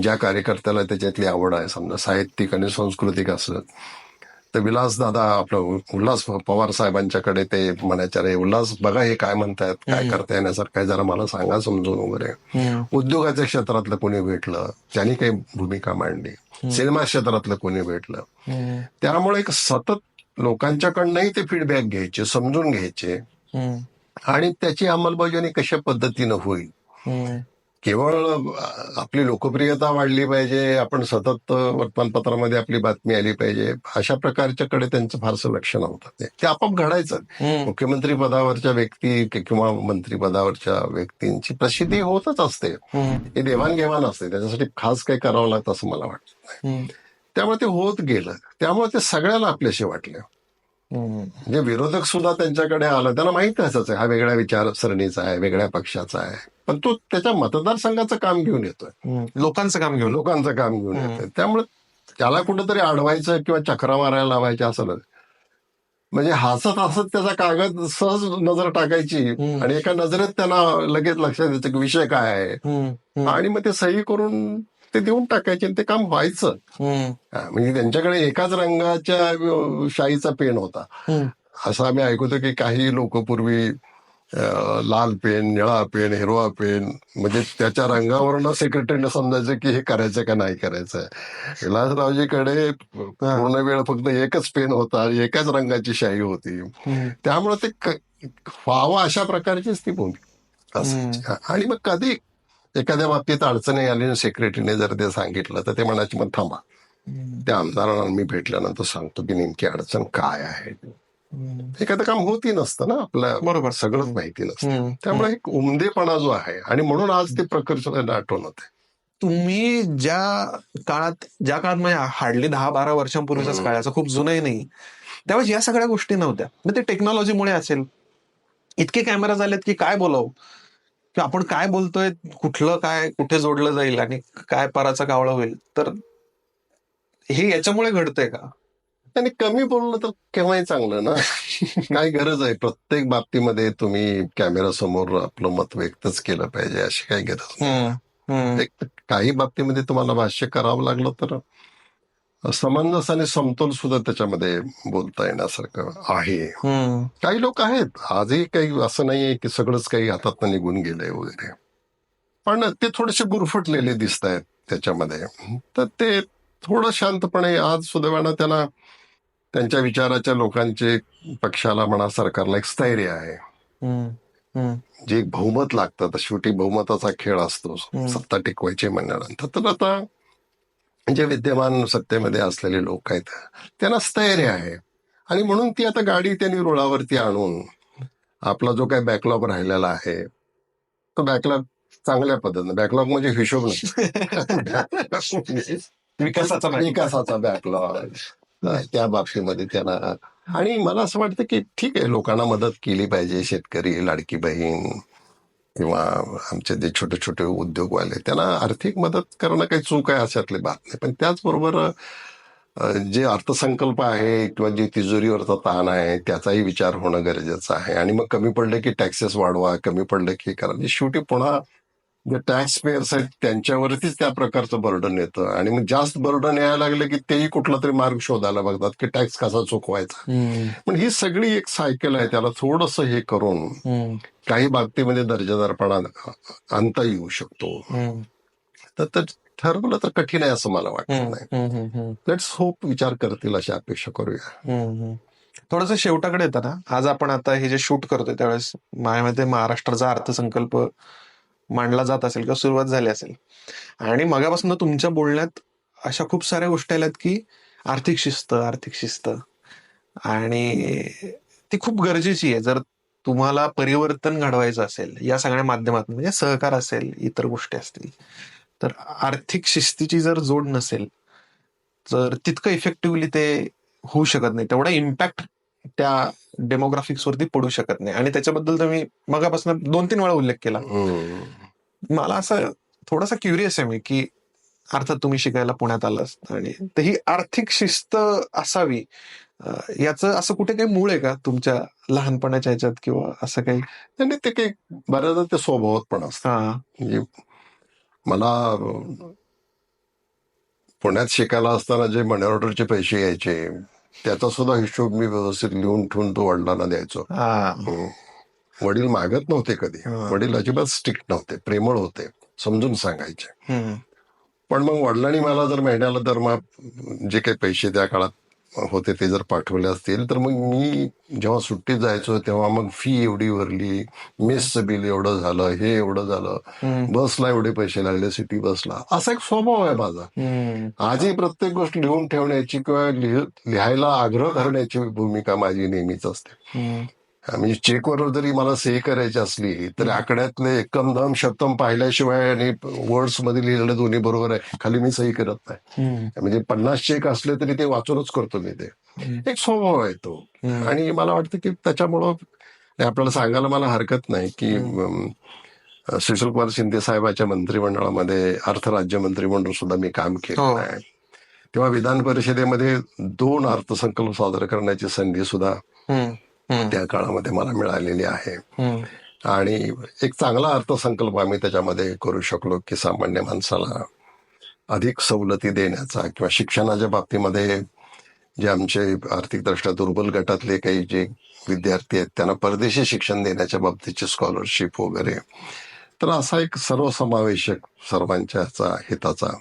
ज्या कार्यकर्त्याला त्याच्यातली आवड आहे, समजा साहित्यिक आणि सांस्कृतिक असलं तर विलासदादा आपलं उल्हास पवार साहेबांच्याकडे ते म्हणायचे, अरे उल्हास बघा हे काय म्हणतायत, काय करता येण्यासारखं काय, जरा मला सांगा समजून वगैरे. उद्योगाच्या क्षेत्रातलं कोणी भेटलं त्यांनी काही भूमिका मांडली, सिनेमा क्षेत्रातलं कोणी भेटलं. त्यामुळे एक सतत लोकांच्याकडनंही ते फीडबॅक घ्यायचे, समजून घ्यायचे आणि त्याची अंमलबजावणी कशा पद्धतीनं होईल. केवळ आपली लोकप्रियता वाढली पाहिजे, आपण सतत वर्तमानपत्रामध्ये आपली बातमी आली पाहिजे, अशा प्रकारच्याकडे त्यांचं फारसं लक्ष नव्हतं. ते आपोआप घडायचं. मुख्यमंत्री पदावरच्या व्यक्ती किंवा मंत्रिपदावरच्या व्यक्तींची प्रसिद्धी होतच असते. हे देवाणघेवाण असते, त्याच्यासाठी खास काही करावं लागतं असं मला वाटत नाही. त्यामुळे ते होत गेलं. त्यामुळे ते सगळ्याला आपल्याशी वाटलं. म्हणजे विरोधक सुद्धा त्यांच्याकडे आलं, त्यांना माहित असायचं हा वेगळ्या विचारसरणीचा आहे, वेगळ्या पक्षाचा आहे, पण तो त्याच्या मतदारसंघाचं काम घेऊन येतोय, लोकांचं काम घेऊन येतोय. त्यामुळे त्याला कुठंतरी अडवायचं किंवा चक्रा मारायला लावायच्या असं नाही. म्हणजे हसत हसत त्याचा कागद सहज नजर टाकायची आणि एका नजरेत त्यांना लगेच लक्षात यायचं की विषय काय आहे, आणि मग ते सही करून ते देऊन टाकायचे आणि ते काम व्हायचं. म्हणजे त्यांच्याकडे एकाच रंगाच्या शाईचा पेन होता असं आम्ही ऐकतो की काही लोक पूर्वी लाल पेन, निळा पेन, हिरवा पेन, म्हणजे त्याच्या रंगावरनं सेक्रेटरीने समजायचं की हे करायचं का नाही करायचं. विलासरावजीकडे पूर्ण वेळ फक्त एकच पेन होता आणि एकाच रंगाची शाई होती. त्यामुळे ते व्हावं अशा प्रकारचीच ती भूमिका असायची. आणि मग कधी एखाद्या बाबतीत अडचणी आली, सेक्रेटरीने जर ते सांगितलं तर ते म्हणायचे मग थांबा, त्या आमदारांना मी भेटल्यानंतर सांगतो की नेमकी अडचण काय आहे. एखादं काम होती नसतं ना, आपल्या बरोबर सगळंच माहिती नसतं. त्यामुळे एक उमदेपणा जो आहे, आणि म्हणून आज ते प्रकर्षाने आठवण होते. तुम्ही ज्या काळात म्हणजे हार्डली 10-12 वर्षांपूर्वीचाच काळ, असं खूप जुनही नाही, त्यावेळेस या सगळ्या गोष्टी नव्हत्या. मग ते टेक्नॉलॉजीमुळे असेल, इतके कॅमेरा झालेत की काय बोलावं, की आपण काय बोलतोय, कुठलं काय कुठे जोडलं जाईल आणि काय पराचा कावळा होईल, तर हे याच्यामुळे घडतंय का? आणि कमी बोललं तर केव्हाही चांगलं ना. काय गरज आहे प्रत्येक बाबतीमध्ये तुम्ही कॅमेरासमोर आपलं मत व्यक्तच केलं पाहिजे अशी काही गरज नाही. एक काही बाबतीमध्ये तुम्हाला भाष्य करावं लागलं तर समंजस आणि समतोल सुद्धा त्याच्यामध्ये बोलता येण्यासारखं आहे. काही लोक आहेत आजही, काही असं नाहीये की सगळंच काही हातात निघून गेलंय वगैरे, पण ते थोडेसे गुरफटलेले दिसत आहेत त्याच्यामध्ये. तर ते थोडं शांतपणे आज सुदैवानं त्यांना त्यांच्या विचाराच्या लोकांचे, पक्षाला म्हणा सरकारला एक स्थैर्य आहे. जे एक बहुमत लागतं, तर शेवटी बहुमताचा खेळ असतो सत्ता टिकवायची म्हणल्यानंतर. तर आता जे विद्यमान सत्तेमध्ये असलेले लोक आहेत त्यांना स्थैर्य आहे, आणि म्हणून ती आता गाडी त्यांनी रुळावरती आणून आपला जो काही बॅकलॉग राहिलेला आहे तो बॅकलॉग चांगल्या पद्धतीने, बॅकलॉग म्हणजे हिशोब नाही, विकासाचा बॅकलॉग, त्या बाबतीमध्ये त्यांना. आणि मला असं वाटतं की ठीक आहे, लोकांना मदत केली पाहिजे. शेतकरी, लाडकी बहीण किंवा आमचे जे छोटे छोटे उद्योगवाले, त्यांना आर्थिक मदत करणं काही चूक आहे अशातली बात नाही. पण त्याचबरोबर जे अर्थसंकल्प आहे किंवा जे तिजोरीवरचा ताण आहे त्याचाही विचार होणं गरजेचं आहे. आणि मग कमी पडले की टॅक्सेस वाढवा, कमी पडले की करा. म्हणजे शेवटी पुन्हा जे टॅक्स पेयर्स आहेत त्यांच्यावरतीच त्या प्रकारचं बर्डन येतं. आणि मग जास्त बर्डन यायला लागलं की तेही कुठला तरी मार्ग शोधायला बघतात की टॅक्स कसा चुकवायचा. पण ही सगळी एक सायकल आहे, त्याला थोडंसं हे करून काही बाबतीमध्ये दर्जेदारपणा आणता येऊ शकतो. तर ठरवलं तर कठीण आहे असं मला वाटत नाही. लेट्स होप विचार करतील अशी अपेक्षा करूया. थोडस शेवटाकडे येतं ना, आज आपण आता हे जे शूट करतोय त्यावेळेस माझ्यामध्ये महाराष्ट्राचा अर्थसंकल्प मांडला जात असेल किंवा सुरुवात झाली असेल, आणि मगापासून तुमच्या बोलण्यात अशा खूप साऱ्या गोष्टी आल्यात की आर्थिक शिस्त, आर्थिक शिस्त, आणि ती खूप गरजेची आहे. जर तुम्हाला परिवर्तन घडवायचं असेल या सगळ्या माध्यमातून, म्हणजे सहकार असेल, इतर गोष्टी असतील, तर आर्थिक शिस्तीची जर जोड नसेल तर तितकं इफेक्टिव्हली ते होऊ शकत नाही, तेवढा इम्पॅक्ट त्या डेमोग्राफिक्स वरती पडू शकत नाही. आणि त्याच्याबद्दल तुम्ही मगापासून 2-3 वेळा उल्लेख केला. मला असं थोडासा क्युरियस आहे मी की अर्थात तुम्ही शिकायला पुण्यात आलास, आणि तर ही आर्थिक शिस्त असावी याचं असं कुठे काही मूळ आहे का तुमच्या लहानपणाच्या ह्याच्यात किंवा असं काही? आणि ते काही बऱ्याचदा ते स्वभावात पण असतं. म्हणजे मला पुण्यात शिकायला असताना जे मनी ऑर्डरचे पैसे यायचे त्याचा सुद्धा हिशोब मी व्यवस्थित लिहून ठेवून तो वडिलांना द्यायचो. वडील मागत नव्हते कधी, वडील अजिबात स्ट्रिक्ट नव्हते, प्रेमळ होते, समजून सांगायचे. पण मग वडिलांनी मला जर महिन्याला तर मग जे काही पैसे त्या काळात होते ते जर पाठवले असतील तर मग मी जेव्हा सुट्टीत जायचो तेव्हा मग फी एवढी भरली, मेसचं बिल एवढं झालं, हे एवढं झालं, बसला एवढे पैसे लागले, सिटी बसला. असा एक स्वभाव आहे माझा. आजही प्रत्येक गोष्ट लिहून ठेवण्याची किंवा लिहायला आग्रह धरण्याची भूमिका माझी नेहमीच असते. म्हणजे चेकवर जरी मला सही करायची असली तर आकड्यातले एकम दम शब्दम पाहिल्याशिवाय आणि वर्ड्स मध्ये लिहिलेलं दोन्ही बरोबर आहे खाली मी सही करत नाही. म्हणजे 50 चेक असले तरी ते वाचूनच करतो मी. ते एक स्वभाव आहे तो. आणि मला वाटतं की त्याच्यामुळं आपल्याला सांगायला मला हरकत नाही की सुशीलकुमार शिंदे साहेबांच्या मंत्रिमंडळामध्ये अर्थ राज्यमंत्री म्हणून सुद्धा मी काम केलं आहे. तेव्हा विधान परिषदेमध्ये 2 अर्थसंकल्प सादर करण्याची संधी सुद्धा त्या काळामध्ये मला मिळालेली आहे. आणि एक चांगला अर्थसंकल्प आम्ही त्याच्यामध्ये करू शकलो की सामान्य माणसाला अधिक सवलती देण्याचा, किंवा शिक्षणाच्या बाबतीमध्ये जे आमचे आर्थिकदृष्ट्या दुर्बल गटातले काही जे विद्यार्थी आहेत त्यांना परदेशी शिक्षण देण्याच्या बाबतीची स्कॉलरशिप वगैरे. तर असा एक सर्वसमावेशक सर्वांच्या हिताचा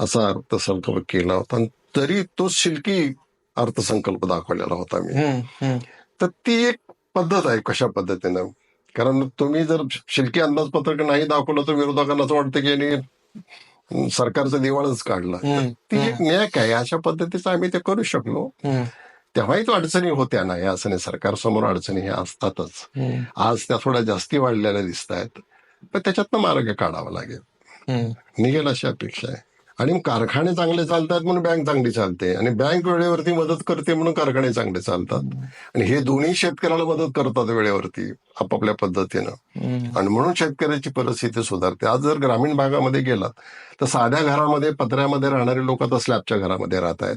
असा अर्थसंकल्प केला होता. तरी तो शिल्की अर्थसंकल्प दाखवलेला होता मी. तर ती एक पद्धत आहे कशा पद्धतीनं, कारण तुम्ही जर शिल्की अंदाजपत्रक नाही दाखवलं तर विरोधकांना असं वाटतं की यांनी सरकारचं दिवाळच काढलं. ती एक न्याक आहे. अशा पद्धतीचं आम्ही ते करू शकलो. तेव्हाही तो अडचणी होत्या ना, या असं नाही, सरकारसमोर अडचणी ह्या असतातच. आज त्या थोड्या जास्ती वाढलेल्या दिसत आहेत, पण त्याच्यातनं मार्ग काढावा लागेल, निघेल अशी अपेक्षा आहे. आणि कारखाने चांगले चालतात म्हणून बँक चांगली चालते, आणि बँक वेळेवरती मदत करते म्हणून कारखाने चांगले चालतात. आणि हे दोन्ही शेतकऱ्याला मदत करतात वेळेवरती आपापल्या पद्धतीनं, आणि म्हणून शेतकऱ्याची परिस्थिती सुधारते. आज जर ग्रामीण भागामध्ये गेलात तर साध्या घरामध्ये पत्र्यामध्ये राहणारे लोक आता स्लॅबच्या घरामध्ये राहत आहेत.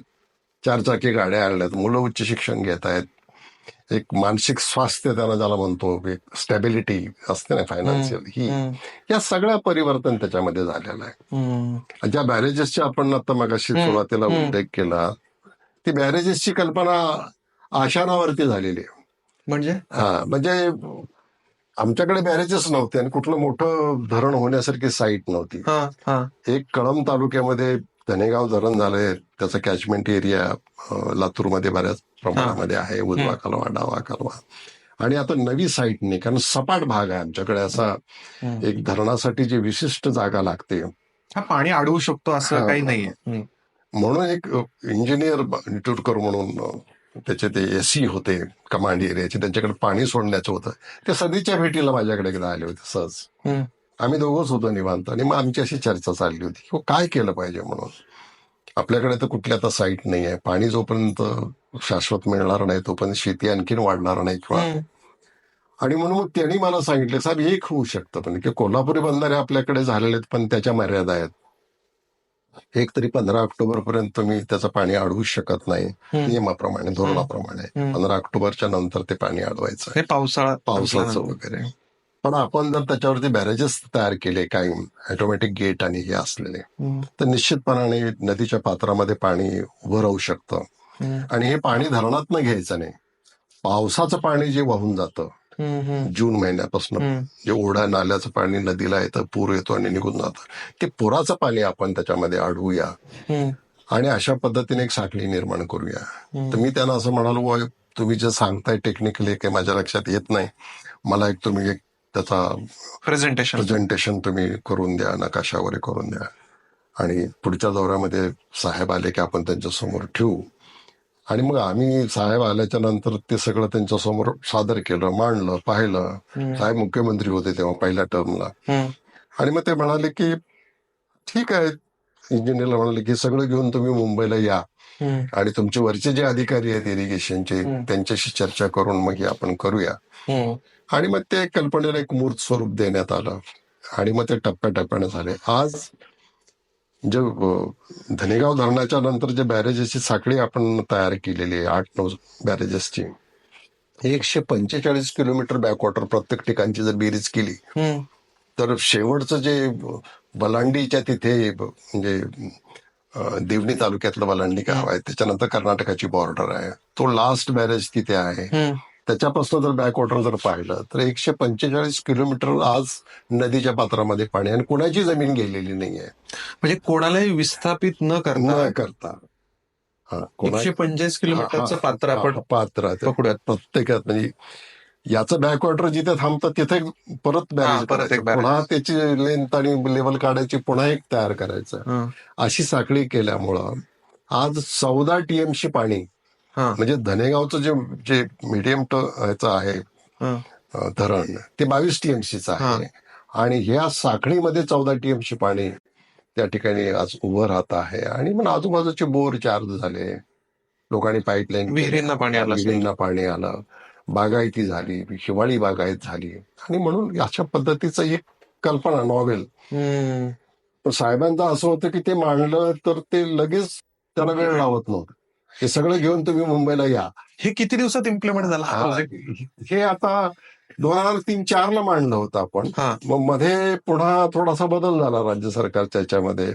चारचाकी गाड्या आणल्यात, मुलं उच्च शिक्षण घेत आहेत, एक मानसिक स्वास्थ्य त्याला ज्याला म्हणतो, एक स्टॅबिलिटी असते ना फायनान्शियल, ही या सगळ्या परिवर्तन त्याच्यामध्ये झालेलं आहे. ज्या बॅरेजेसची आपण आता मगाशी सुरुवातीला उल्लेख केला, ती बॅरेजेसची कल्पना आशानावरती झालेली आहे. म्हणजे आमच्याकडे बॅरेजेस नव्हते आणि कुठलं मोठं धरण होण्यासारखी साईट नव्हती. एक कळंब तालुक्यामध्ये धनेगाव धरण झालंय, त्याचा कॅचमेंट एरिया लातूरमध्ये बऱ्याच प्रमाणामध्ये आहे, उजवा कालवा, डावा कालवा. आणि आता नवी साईट नाही, कारण सपाट भाग आहे आमच्याकडे असा. एक धरणासाठी जी विशिष्ट जागा लागते, पाणी अडवू शकतो असं काही नाहीये. म्हणून एक इंजिनियर निटूरकर म्हणून त्याचे ते एसी होते कमांड एरियाचे, त्यांच्याकडे पाणी सोडण्याचं होतं. ते सदीच्या भेटीला माझ्याकडे एकदा आले होते सहज. आम्ही दोघंच होतो निवांत, आणि मग आमची अशी चर्चा चालली होती की काय केलं पाहिजे म्हणून. आपल्याकडे तर कुठल्या आता साईट नाही आहे, पाणी जोपर्यंत शाश्वत मिळणार नाही तोपर्यंत शेती आणखीन वाढणार नाही किंवा. आणि म्हणून मग त्यांनी मला सांगितलं, साहेब एक होऊ शकतं पण की कोल्हापुरी बंधारे आपल्याकडे झालेले आहेत, पण त्याच्या मर्यादा आहेत. एक तरी 15 ऑक्टोबर पर्यंत तुम्ही त्याचं पाणी अडवू शकत नाही नियमाप्रमाणे, धोरणाप्रमाणे. 15 ऑक्टोबरच्या नंतर ते पाणी अडवायचं पावसाचं वगैरे. पण आपण जर त्याच्यावरती बॅरेजेस तयार केले काही ऑटोमॅटिक गेट आणि हे असलेले, तर निश्चितपणाने नदीच्या पात्रामध्ये पाणी उभं राहू शकतं. आणि हे पाणी धरणातनं घ्यायचं नाही, पावसाचं पाणी जे वाहून जातं जून महिन्यापासून, जे ओढा नाल्याचं पाणी नदीला येतं, पूर येतो आणि निघून जातं, ते पुराचं पाणी आपण त्याच्यामध्ये अडवूया आणि अशा पद्धतीने एक साखळी निर्माण करूया. तर मी त्यांना असं म्हणालो, तुम्ही जे सांगताय टेक्निकली काही माझ्या लक्षात येत नाही, मला एक तुम्ही एक त्याचा प्रेझेंटेशन तुम्ही करून द्या, नकाशा वगैरे करून द्या. आणि पुढच्या दौऱ्यामध्ये साहेब आले की आपण त्यांच्यासमोर ठेवू. आणि मग आम्ही साहेब आल्याच्या नंतर ते सगळं त्यांच्यासमोर सादर केलं, मांडलं, पाहिलं. साहेब मुख्यमंत्री होते तेव्हा पहिल्या टर्मला. आणि मग ते म्हणाले की ठीक आहे, इंजिनियरला म्हणाले की सगळं घेऊन तुम्ही मुंबईला या आणि तुमचे वरचे जे अधिकारी आहेत इरिगेशनचे त्यांच्याशी चर्चा करून मग हे आपण करूया. आणि मग ते कल्पनेला एक मूर्त स्वरूप देण्यात आलं आणि मग ते टप्प्याटप्प्याने झाले. आज जे धनेगाव धरणाच्या नंतर जे बॅरेजेसची साखळी आपण तयार केलेली आहे, 8-9 बॅरेजेसची, 145 किलोमीटर बॅकवॉटर प्रत्येक ठिकाणची जर बेरीज केली तर शेवटचं जे बलांडीच्या तिथे, म्हणजे देवणी तालुक्यातलं बलांडी गाव आहे, त्याच्यानंतर कर्नाटकाची बॉर्डर आहे, तो लास्ट बॅरेज तिथे आहे. त्याच्यापासून जर बॅकवॉटर जर पाहिलं तर 145 किलोमीटर आज नदीच्या पात्रामध्ये पाणी, आणि कोणाची जमीन गेलेली नाहीये. म्हणजे कोणालाही विस्थापित न करता 145 किलोमीटरचं पात्र आपण पात्र प्रत्येकात. म्हणजे याचं बॅकवॉटर जिथे थांबतं तिथे परत बॅरेज, पुन्हा त्याची लेंथ आणि लेवल काढायची, पुन्हा एक तयार करायचं. अशी साखळी केल्यामुळं आज 14 TMC पाणी, म्हणजे धनेगावचं जे मीडियम ह्याचं आहे धरण, ते 22 TMCचं आहे. आणि ह्या साखळीमध्ये 14 TMC पाणी त्या ठिकाणी आज उभं राहत आहे. आणि मग आजूबाजूचे बोर चार्ज झाले, लोकांनी पाईपलाईन, विहिरींना पाणी आलं, बागायती झाली, हिवाळी बागायत झाली. आणि म्हणून अशा पद्धतीचं एक कल्पना नॉवेल. पण साहेबांचं असं होतं की ते मांडलं तर ते लगेच त्याला वेळ लावत नव्हतं. हे सगळं घेऊन तुम्ही मुंबईला या. हे किती दिवसात इम्प्लिमेंट झालं? हे आता 2003-04 ला मांडलं होतं आपण. मग मध्ये पुन्हा थोडासा बदल झाला राज्य सरकारच्या याच्यामध्ये,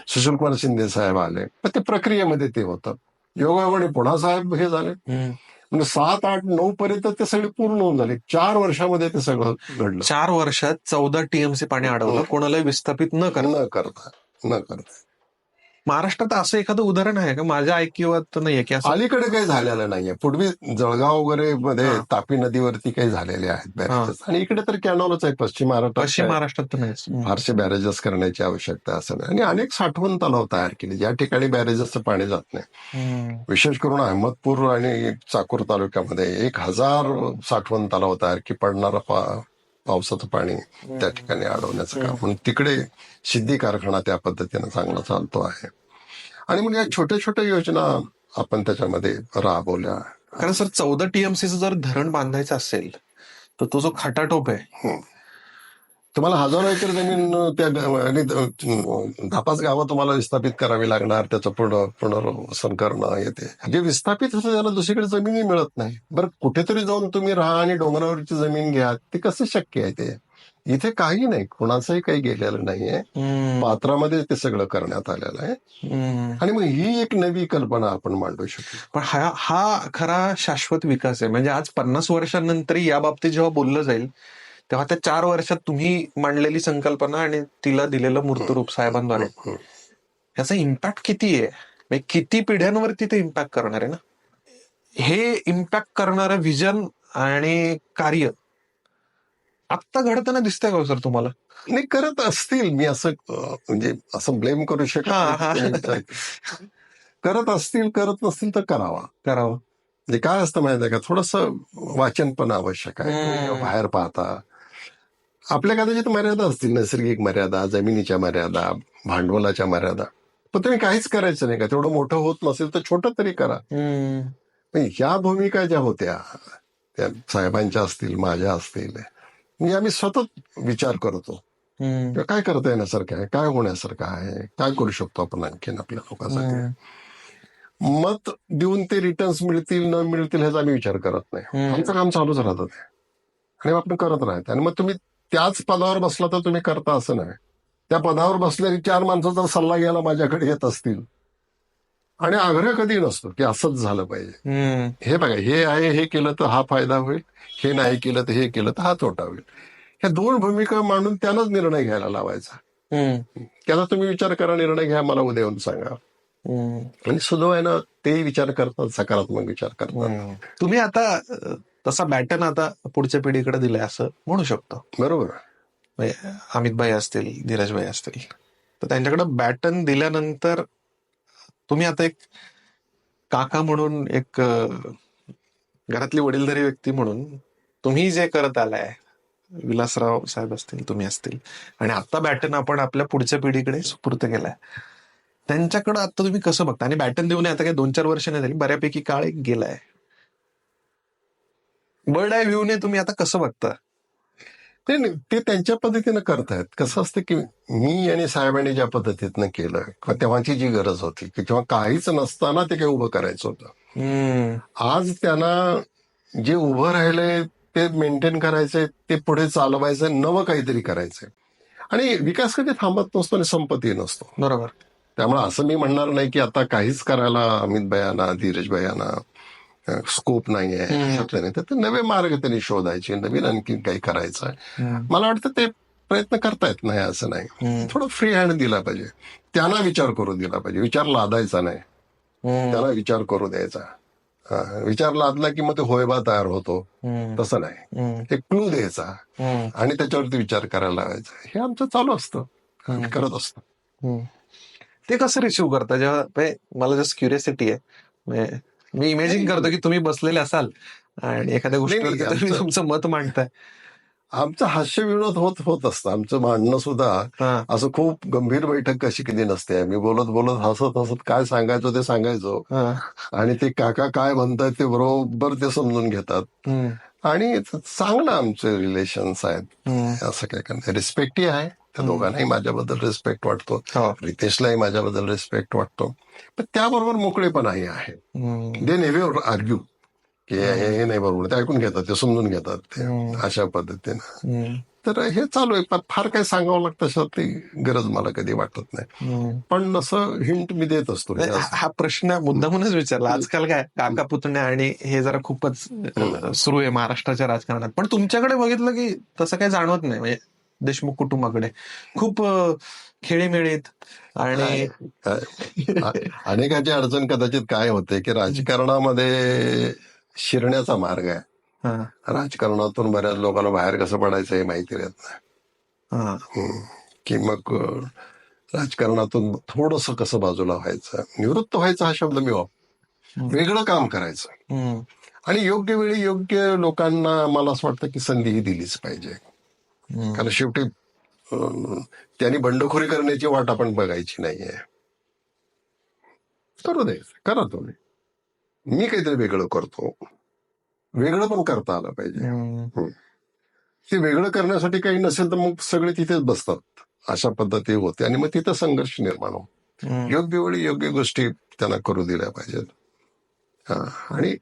सुशीलकुमार शिंदे साहेब आले, पण ते प्रक्रियेमध्ये ते होतं. योगायोगाने पुन्हा साहेब हे झाले, म्हणजे 7, 8, 9 पर्यंत ते सगळे पूर्ण होऊन झाले. 4 वर्षामध्ये ते सगळं घडलं. 4 वर्षात 14 TMC पाणी अडवलं, कोणालाही विस्थापित न करता. महाराष्ट्रात असं एखादं उदाहरण आहे का? माझ्या ऐकिवात नाहीये की अलीकडे काही झालेलं नाहीये. पूर्वी जळगाव वगैरे मध्ये तापी नदीवरती काही झालेले आहेत बॅरेजेस, आणि इकडे तर कॅनॉलच आहे. पश्चिम महाराष्ट्रात तर नाही फारसे बॅरेजेस करण्याची आवश्यकता असं नाही. आणि अनेक साठवण तलाव तयार केले ज्या ठिकाणी बॅरेजेसचं पाणी जात नाही. विशेष करून अहमदपूर आणि चाकूर तालुक्यामध्ये 1000 साठवण तलाव तयार की पडणारा पावसाचं पाणी त्या ठिकाणी अडवण्याचं काम. म्हणून तिकडे सिद्धी कारखाना त्या पद्धतीनं चांगला चालतो आहे. आणि म्हणजे या छोट्या छोट्या योजना आपण त्याच्यामध्ये राबवल्या. कारण सर 14 TMCचं जर धरण बांधायचं असेल तर तो जो खटाटोप आहे तुम्हाला हजारो एकर जमीन त्या आणि 10-5 गावं तुम्हाला विस्थापित करावी लागणार, त्याचं पुनर्वसन करणं येते. जे विस्थापित होतं त्याला दुसरीकडे जमीनही मिळत नाही. बरं कुठेतरी जाऊन तुम्ही राहा आणि डोंगरावरची जमीन घ्या, ते कसं शक्य आहे ते? इथे काही नाही, कुणाचंही काही गेलेलं नाहीये. पात्रामध्ये ते सगळं करण्यात आलेलं आहे आणि मग ही एक नवी कल्पना आपण मांडू शकतो. पण हा खरा शाश्वत विकास आहे. म्हणजे आज 50 वर्षांनंतर या बाबतीत जेव्हा बोललं जाईल तेव्हा त्या 4 वर्षात तुम्ही मांडलेली संकल्पना आणि तिला दिलेलं मूर्तरूप साहेबांद्वारे याचा इम्पॅक्ट किती आहे? म्हणजे किती पिढ्यांवरती ते इम्पॅक्ट करणार आहे ना? हे इम्पॅक्ट करणारं व्हिजन आणि कार्य आत्ता घडताना दिसतंय का सर तुम्हाला? नाही करत असतील, मी असं म्हणजे असं ब्लेम करू शकत नाही. करत असतील, करत नसतील तर करावं. म्हणजे काय असतं माहिती आहे का, थोडंसं वाचन पण आवश्यक आहे. तुम्ही बाहेर पाहता आपल्या कदाचित मर्यादा असतील, नैसर्गिक मर्यादा, जमिनीच्या मर्यादा, भांडवलाच्या मर्यादा, पण तुम्ही काहीच करायचं नाही का? तेवढं मोठं होत नसेल तर छोटं तरी करा. पण ह्या भूमिका ज्या होत्या त्या साहेबांच्या असतील, माझ्या असतील, म्हणजे आम्ही सतत विचार करतो काय करता येण्यासारखं आहे, काय होण्यासारखं आहे, काय करू शकतो आपण आणखीन आपल्या लोकांसाठी. मत देऊन ते रिटर्न्स मिळतील न मिळतील ह्याचा आम्ही विचार करत नाही. आमचं काम चालूच राहतं ते आणि आपण करत राहत. आणि मग तुम्ही त्याच पदावर बसला तर तुम्ही करता असं नाही. त्या पदावर बसलेली 4 माणसं जर सल्ला घ्यायला माझ्याकडे येत असतील आणि आग्रह कधी नसतो की असंच झालं पाहिजे, हे बघा हे आहे, हे केलं तर हा फायदा होईल, हे नाही केलं तर हे केलं तर हा तोटा होईल, ह्या 2 भूमिका मांडून त्यालाच निर्णय घ्यायला लावायचा. त्याला तुम्ही विचार करा, निर्णय घ्या, मला उद्या येऊन सांगा. आणि सुदैवानं ते विचार करतात, सकारात्मक विचार करतात. तुम्ही आता तसा बॅटन आता पुढच्या पिढीकडे दिलाय असं म्हणू शकतो. बरोबर. अमित भाई असतील, धीरज भाई असतील, तर त्यांच्याकडे बॅटन दिल्यानंतर तुम्ही आता एक काका म्हणून, एक घरातली वडीलधारी व्यक्ती म्हणून तुम्ही जे करत आलाय, विलासराव साहेब असतील, तुम्ही असतील, आणि आता बॅटन आपण आपल्या पुढच्या पिढीकडे सुपूर्त केलाय, त्यांच्याकडे आता तुम्ही कसं बघता? आणि बॅटन देऊन आता काही 2-4 वर्ष नाही झाली, बऱ्यापैकी काळ एक गेलाय. बर्ड आय व्ह्यूने तुम्ही आता कसं बघता? ते त्यांच्या पद्धतीनं करतायत. कसं असतं की मी आणि साहेबांनी ज्या पद्धतीनं केलं किंवा तेव्हाची जी गरज होती की जेव्हा काहीच नसताना ते काही उभं करायचं होतं, आज त्यांना जे उभं राहिलंय ते मेंटेन करायचंय, ते पुढे चालवायचं, नवं काहीतरी करायचंय. आणि विकास कधी थांबत नसतो आणि संपत्ती नसतो. बरोबर. त्यामुळे असं मी म्हणणार नाही की आता काहीच करायला अमित भैयांना, धीरज भैयांना स्कोप नाहीये, शक्य नाही. तर नवे मार्ग त्यांनी शोधायचे, नवीन आणखी काही करायचं. मला वाटतं ते प्रयत्न करतायत, नाही असं नाही. थोडं फ्री हँड दिला पाहिजे, त्यांना विचार करू दिला पाहिजे. विचार लादायचा नाही, त्याला विचार करू द्यायचा. विचार लादला की मग ते होयबा तयार होतो, तसं नाही. एक क्लू द्यायचा आणि त्याच्यावरती विचार करायला लावायचा. हे आमचं चालू असतं, करत असतो. ते कसं रिसिव्ह करता? जेव्हा मला जस्ट क्युरियोसिटी आहे, मी इमॅजिन करतो की तुम्ही बसलेले असाल आणि एखाद्या गोष्टीवरती तुम्ही तुमचं मत मांडताय. आमचं हास्य विनोद होत असतं. आमचं मांडणं सुद्धा असं खूप गंभीर बैठक कशी कधी नसते. मी बोलत बोलत हसत हसत काय सांगायचो ते सांगायचो आणि ते काका काय म्हणतात ते बरोबर ते समजून घेतात. आणि चांगलं आमचे रिलेशन्स आहेत. असं काय करणार, रिस्पेक्टही आहे त्या दोघांनाही. माझ्याबद्दल रिस्पेक्ट वाटतो, रितेशलाही माझ्याबद्दल रिस्पेक्ट वाटतो, पण त्याबरोबर मोकळेपणाही आहे. दे नेव्हर आर्ग्यू की हे नाही बरोबर, ते ऐकून घेतात, ते समजून घेतात, ते अशा पद्धतीनं. तर हे चालू आहे. फार काही सांगावं लागतं असं ती गरज मला कधी वाटत नाही, पण असं हिंट मी देत असतो. हा प्रश्न मुद्दामूनच विचारला. आजकाल काय काका पुतण्या आणि हे जरा खूपच सुरू आहे महाराष्ट्राच्या राजकारणात, पण तुमच्याकडे बघितलं की तसं काही जाणवत नाही. म्हणजे देशमुख कुटुंबाकडे खूप खेळीमेळीत आणि अनेकाची अडचण कदाचित काय होते की राजकारणामध्ये शिरण्याचा मार्ग आहे. राजकारणातून बऱ्याच लोकांना बाहेर कसं पडायचं हे माहिती राहत नाही, की मग राजकारणातून थोडस कसं बाजूला व्हायचं, निवृत्त व्हायचं हा शब्द मी वेगळं काम करायचं आणि योग्य वेळी योग्य लोकांना मला असं वाटतं की संधीही दिलीच पाहिजे. कारण शेवटी त्यांनी बंडखोरी करण्याची वाट आपण बघायची नाहीये. करू दे, करा तुम्ही. मी काहीतरी वेगळं करतो, वेगळं पण करता आलं पाहिजे. ते वेगळं करण्यासाठी काही नसेल तर मग सगळे तिथेच बसतात. अशा पद्धती होते आणि मग तिथं संघर्ष निर्माण होतो. योग्य वेळी योग्य गोष्टी त्यांना करू दिल्या पाहिजेत. हा, आणि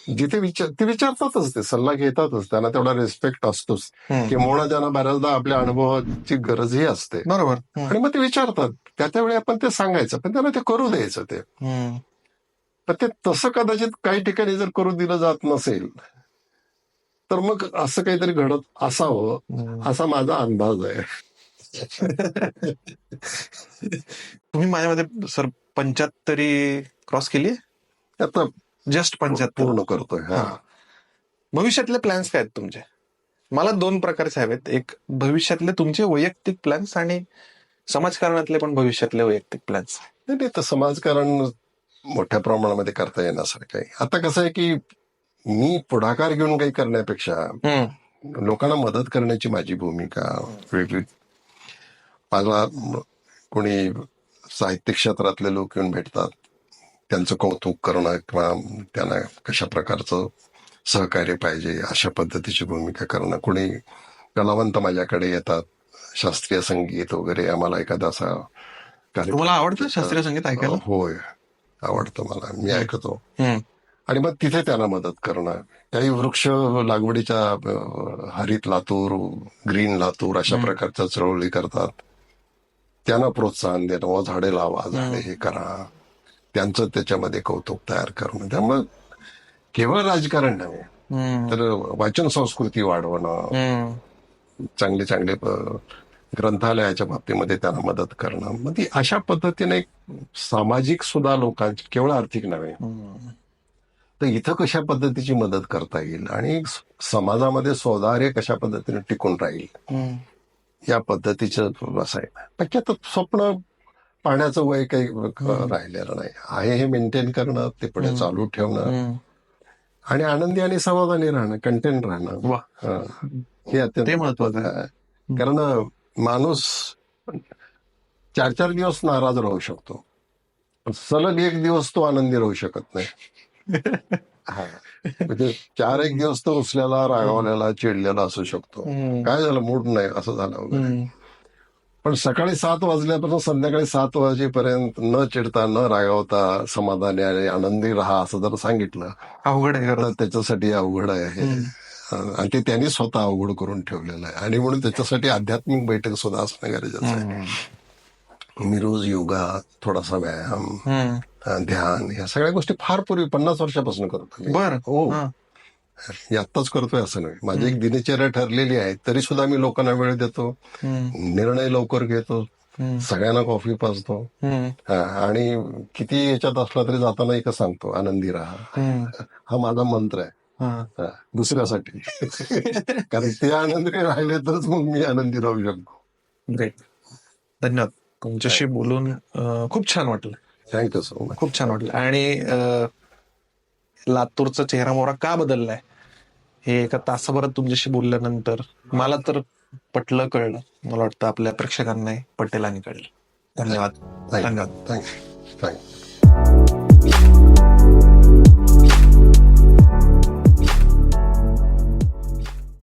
जिथे ते विचारतातच, ते सल्ला घेतातच, त्यांना तेवढा रिस्पेक्ट असतोच. किंवा त्यांना बऱ्याचदा आपल्या अनुभवाची गरजही असते बरोबर. आणि मग ते विचारतात. त्या वेळी आपण ते सांगायचं, पण त्यांना ते करू द्यायचं. ते पण ते तसं कदाचित काही ठिकाणी जर करू दिलं जात नसेल तर मग असं काहीतरी घडत असावं असा माझा अंदाज आहे. तुम्ही माझ्या मते सर 75 क्रॉस केली, आता जस्ट 75. पूर्ण करतोय. हा, भविष्यातले प्लॅन्स काय आहेत तुमचे? मला 2 प्रकारचे हवेत. एक भविष्यातले तुमचे वैयक्तिक प्लॅन्स आणि समाजकारणातले पण भविष्यातले वैयक्तिक प्लॅन्स. नाही तर समाजकारण मोठ्या प्रमाणामध्ये करता येण्यासारखं आहे. आता कसं आहे की मी पुढाकार घेऊन काही करण्यापेक्षा लोकांना मदत करण्याची माझी भूमिका वेगळी. मला कोणी साहित्य क्षेत्रातले लोक येऊन भेटतात, त्यांचं कौतुक करणं किंवा त्यांना कशा प्रकारचं सहकार्य पाहिजे अशा पद्धतीची भूमिका करणं. कोणी कलावंत माझ्याकडे येतात, शास्त्रीय संगीत वगैरे, आम्हाला एखादा असा तुम्हाला आवडतं शास्त्रीय संगीत ऐकायला? होय, आवडतं मला, मी ऐकतो. आणि मग तिथे त्यांना मदत करणं. काही वृक्ष लागवडीच्या हरित लातूर, ग्रीन लातूर अशा प्रकारच्या चळवळी करतात, त्यांना प्रोत्साहन देणं, व झाडे लावा, झाडे हे करा, त्यांचं त्याच्यामध्ये कौतुक तयार करणं. त्यामुळे केवळ राजकारण नव्हे तर वाचन संस्कृती वाढवणं, चांगले चांगले ग्रंथालयाच्या बाबतीमध्ये त्यांना मदत करणं. मग ती अशा पद्धतीने एक सामाजिक सुद्धा लोकांची, केवळ आर्थिक नव्हे, तर इथं कशा पद्धतीची मदत करता येईल आणि समाजामध्ये सौहार्द कशा पद्धतीने टिकून राहील या पद्धतीचं असं आहे. बाकी आता स्वप्न पाहण्याचं वय काही राहिलेलं नाही आहे. हे मेंटेन करणं, ते पुढे चालू ठेवणं आणि आनंदी आणि समाधानी राहणं, कंटेंट राहणं, हे अत्यंत महत्वाचं आहे. कारण माणूस 4-4 दिवस नाराज राहू शकतो, पण सलग 1 दिवस तो आनंदी राहू शकत नाही. म्हणजे 4-1 दिवस तो उचल्याला, रागावलेला, चिडलेला असू शकतो. काय झालं, मूड नाही, असं झालं वगैरे. पण सकाळी 7 वाजल्यापासून संध्याकाळी 7 वाजेपर्यंत न चिडता, न रागावता, समाधानी आणि आनंदी राहा असं जर सांगितलं, अवघड आहे तर त्याच्यासाठी अवघड आहे. आणि ते त्यांनी स्वतः अवघड करून ठेवलेलं आहे. आणि म्हणून त्याच्यासाठी आध्यात्मिक बैठक सुद्धा असणं गरजेचं आहे. मी रोज योगा, थोडासा व्यायाम, ध्यान, या सगळ्या गोष्टी फार पूर्वी 50 वर्षापासून करतो. बरं. हो, आत्ताच करतोय असं नाही. माझी एक दिनचर्या ठरलेली आहे, तरी सुद्धा मी लोकांना वेळ देतो, निर्णय लवकर घेतो, सगळ्यांना कॉफी पाजतो, आणि किती याच्यात असला तरी जाताना एकच सांगतो, आनंदी राहा. हा माझा मंत्र आहे दुसऱ्यासाठी. कारण ते आनंदी राहिले तरच मग मी आनंदी राहू शकतो. ग्रेट, धन्यवाद. तुमच्याशी बोलून खूप छान वाटलं. Thank you so much. खूप छान वाटलं. आणि लातूरचा चेहरा मोहरा का बदललाय हे एका तासाभरात तुमच्याशी बोलल्यानंतर मला तर पटलं, कळलं. मला वाटतं आपल्या प्रेक्षकांनाही पटेल आणि कळलं. धन्यवाद. थँक्यू.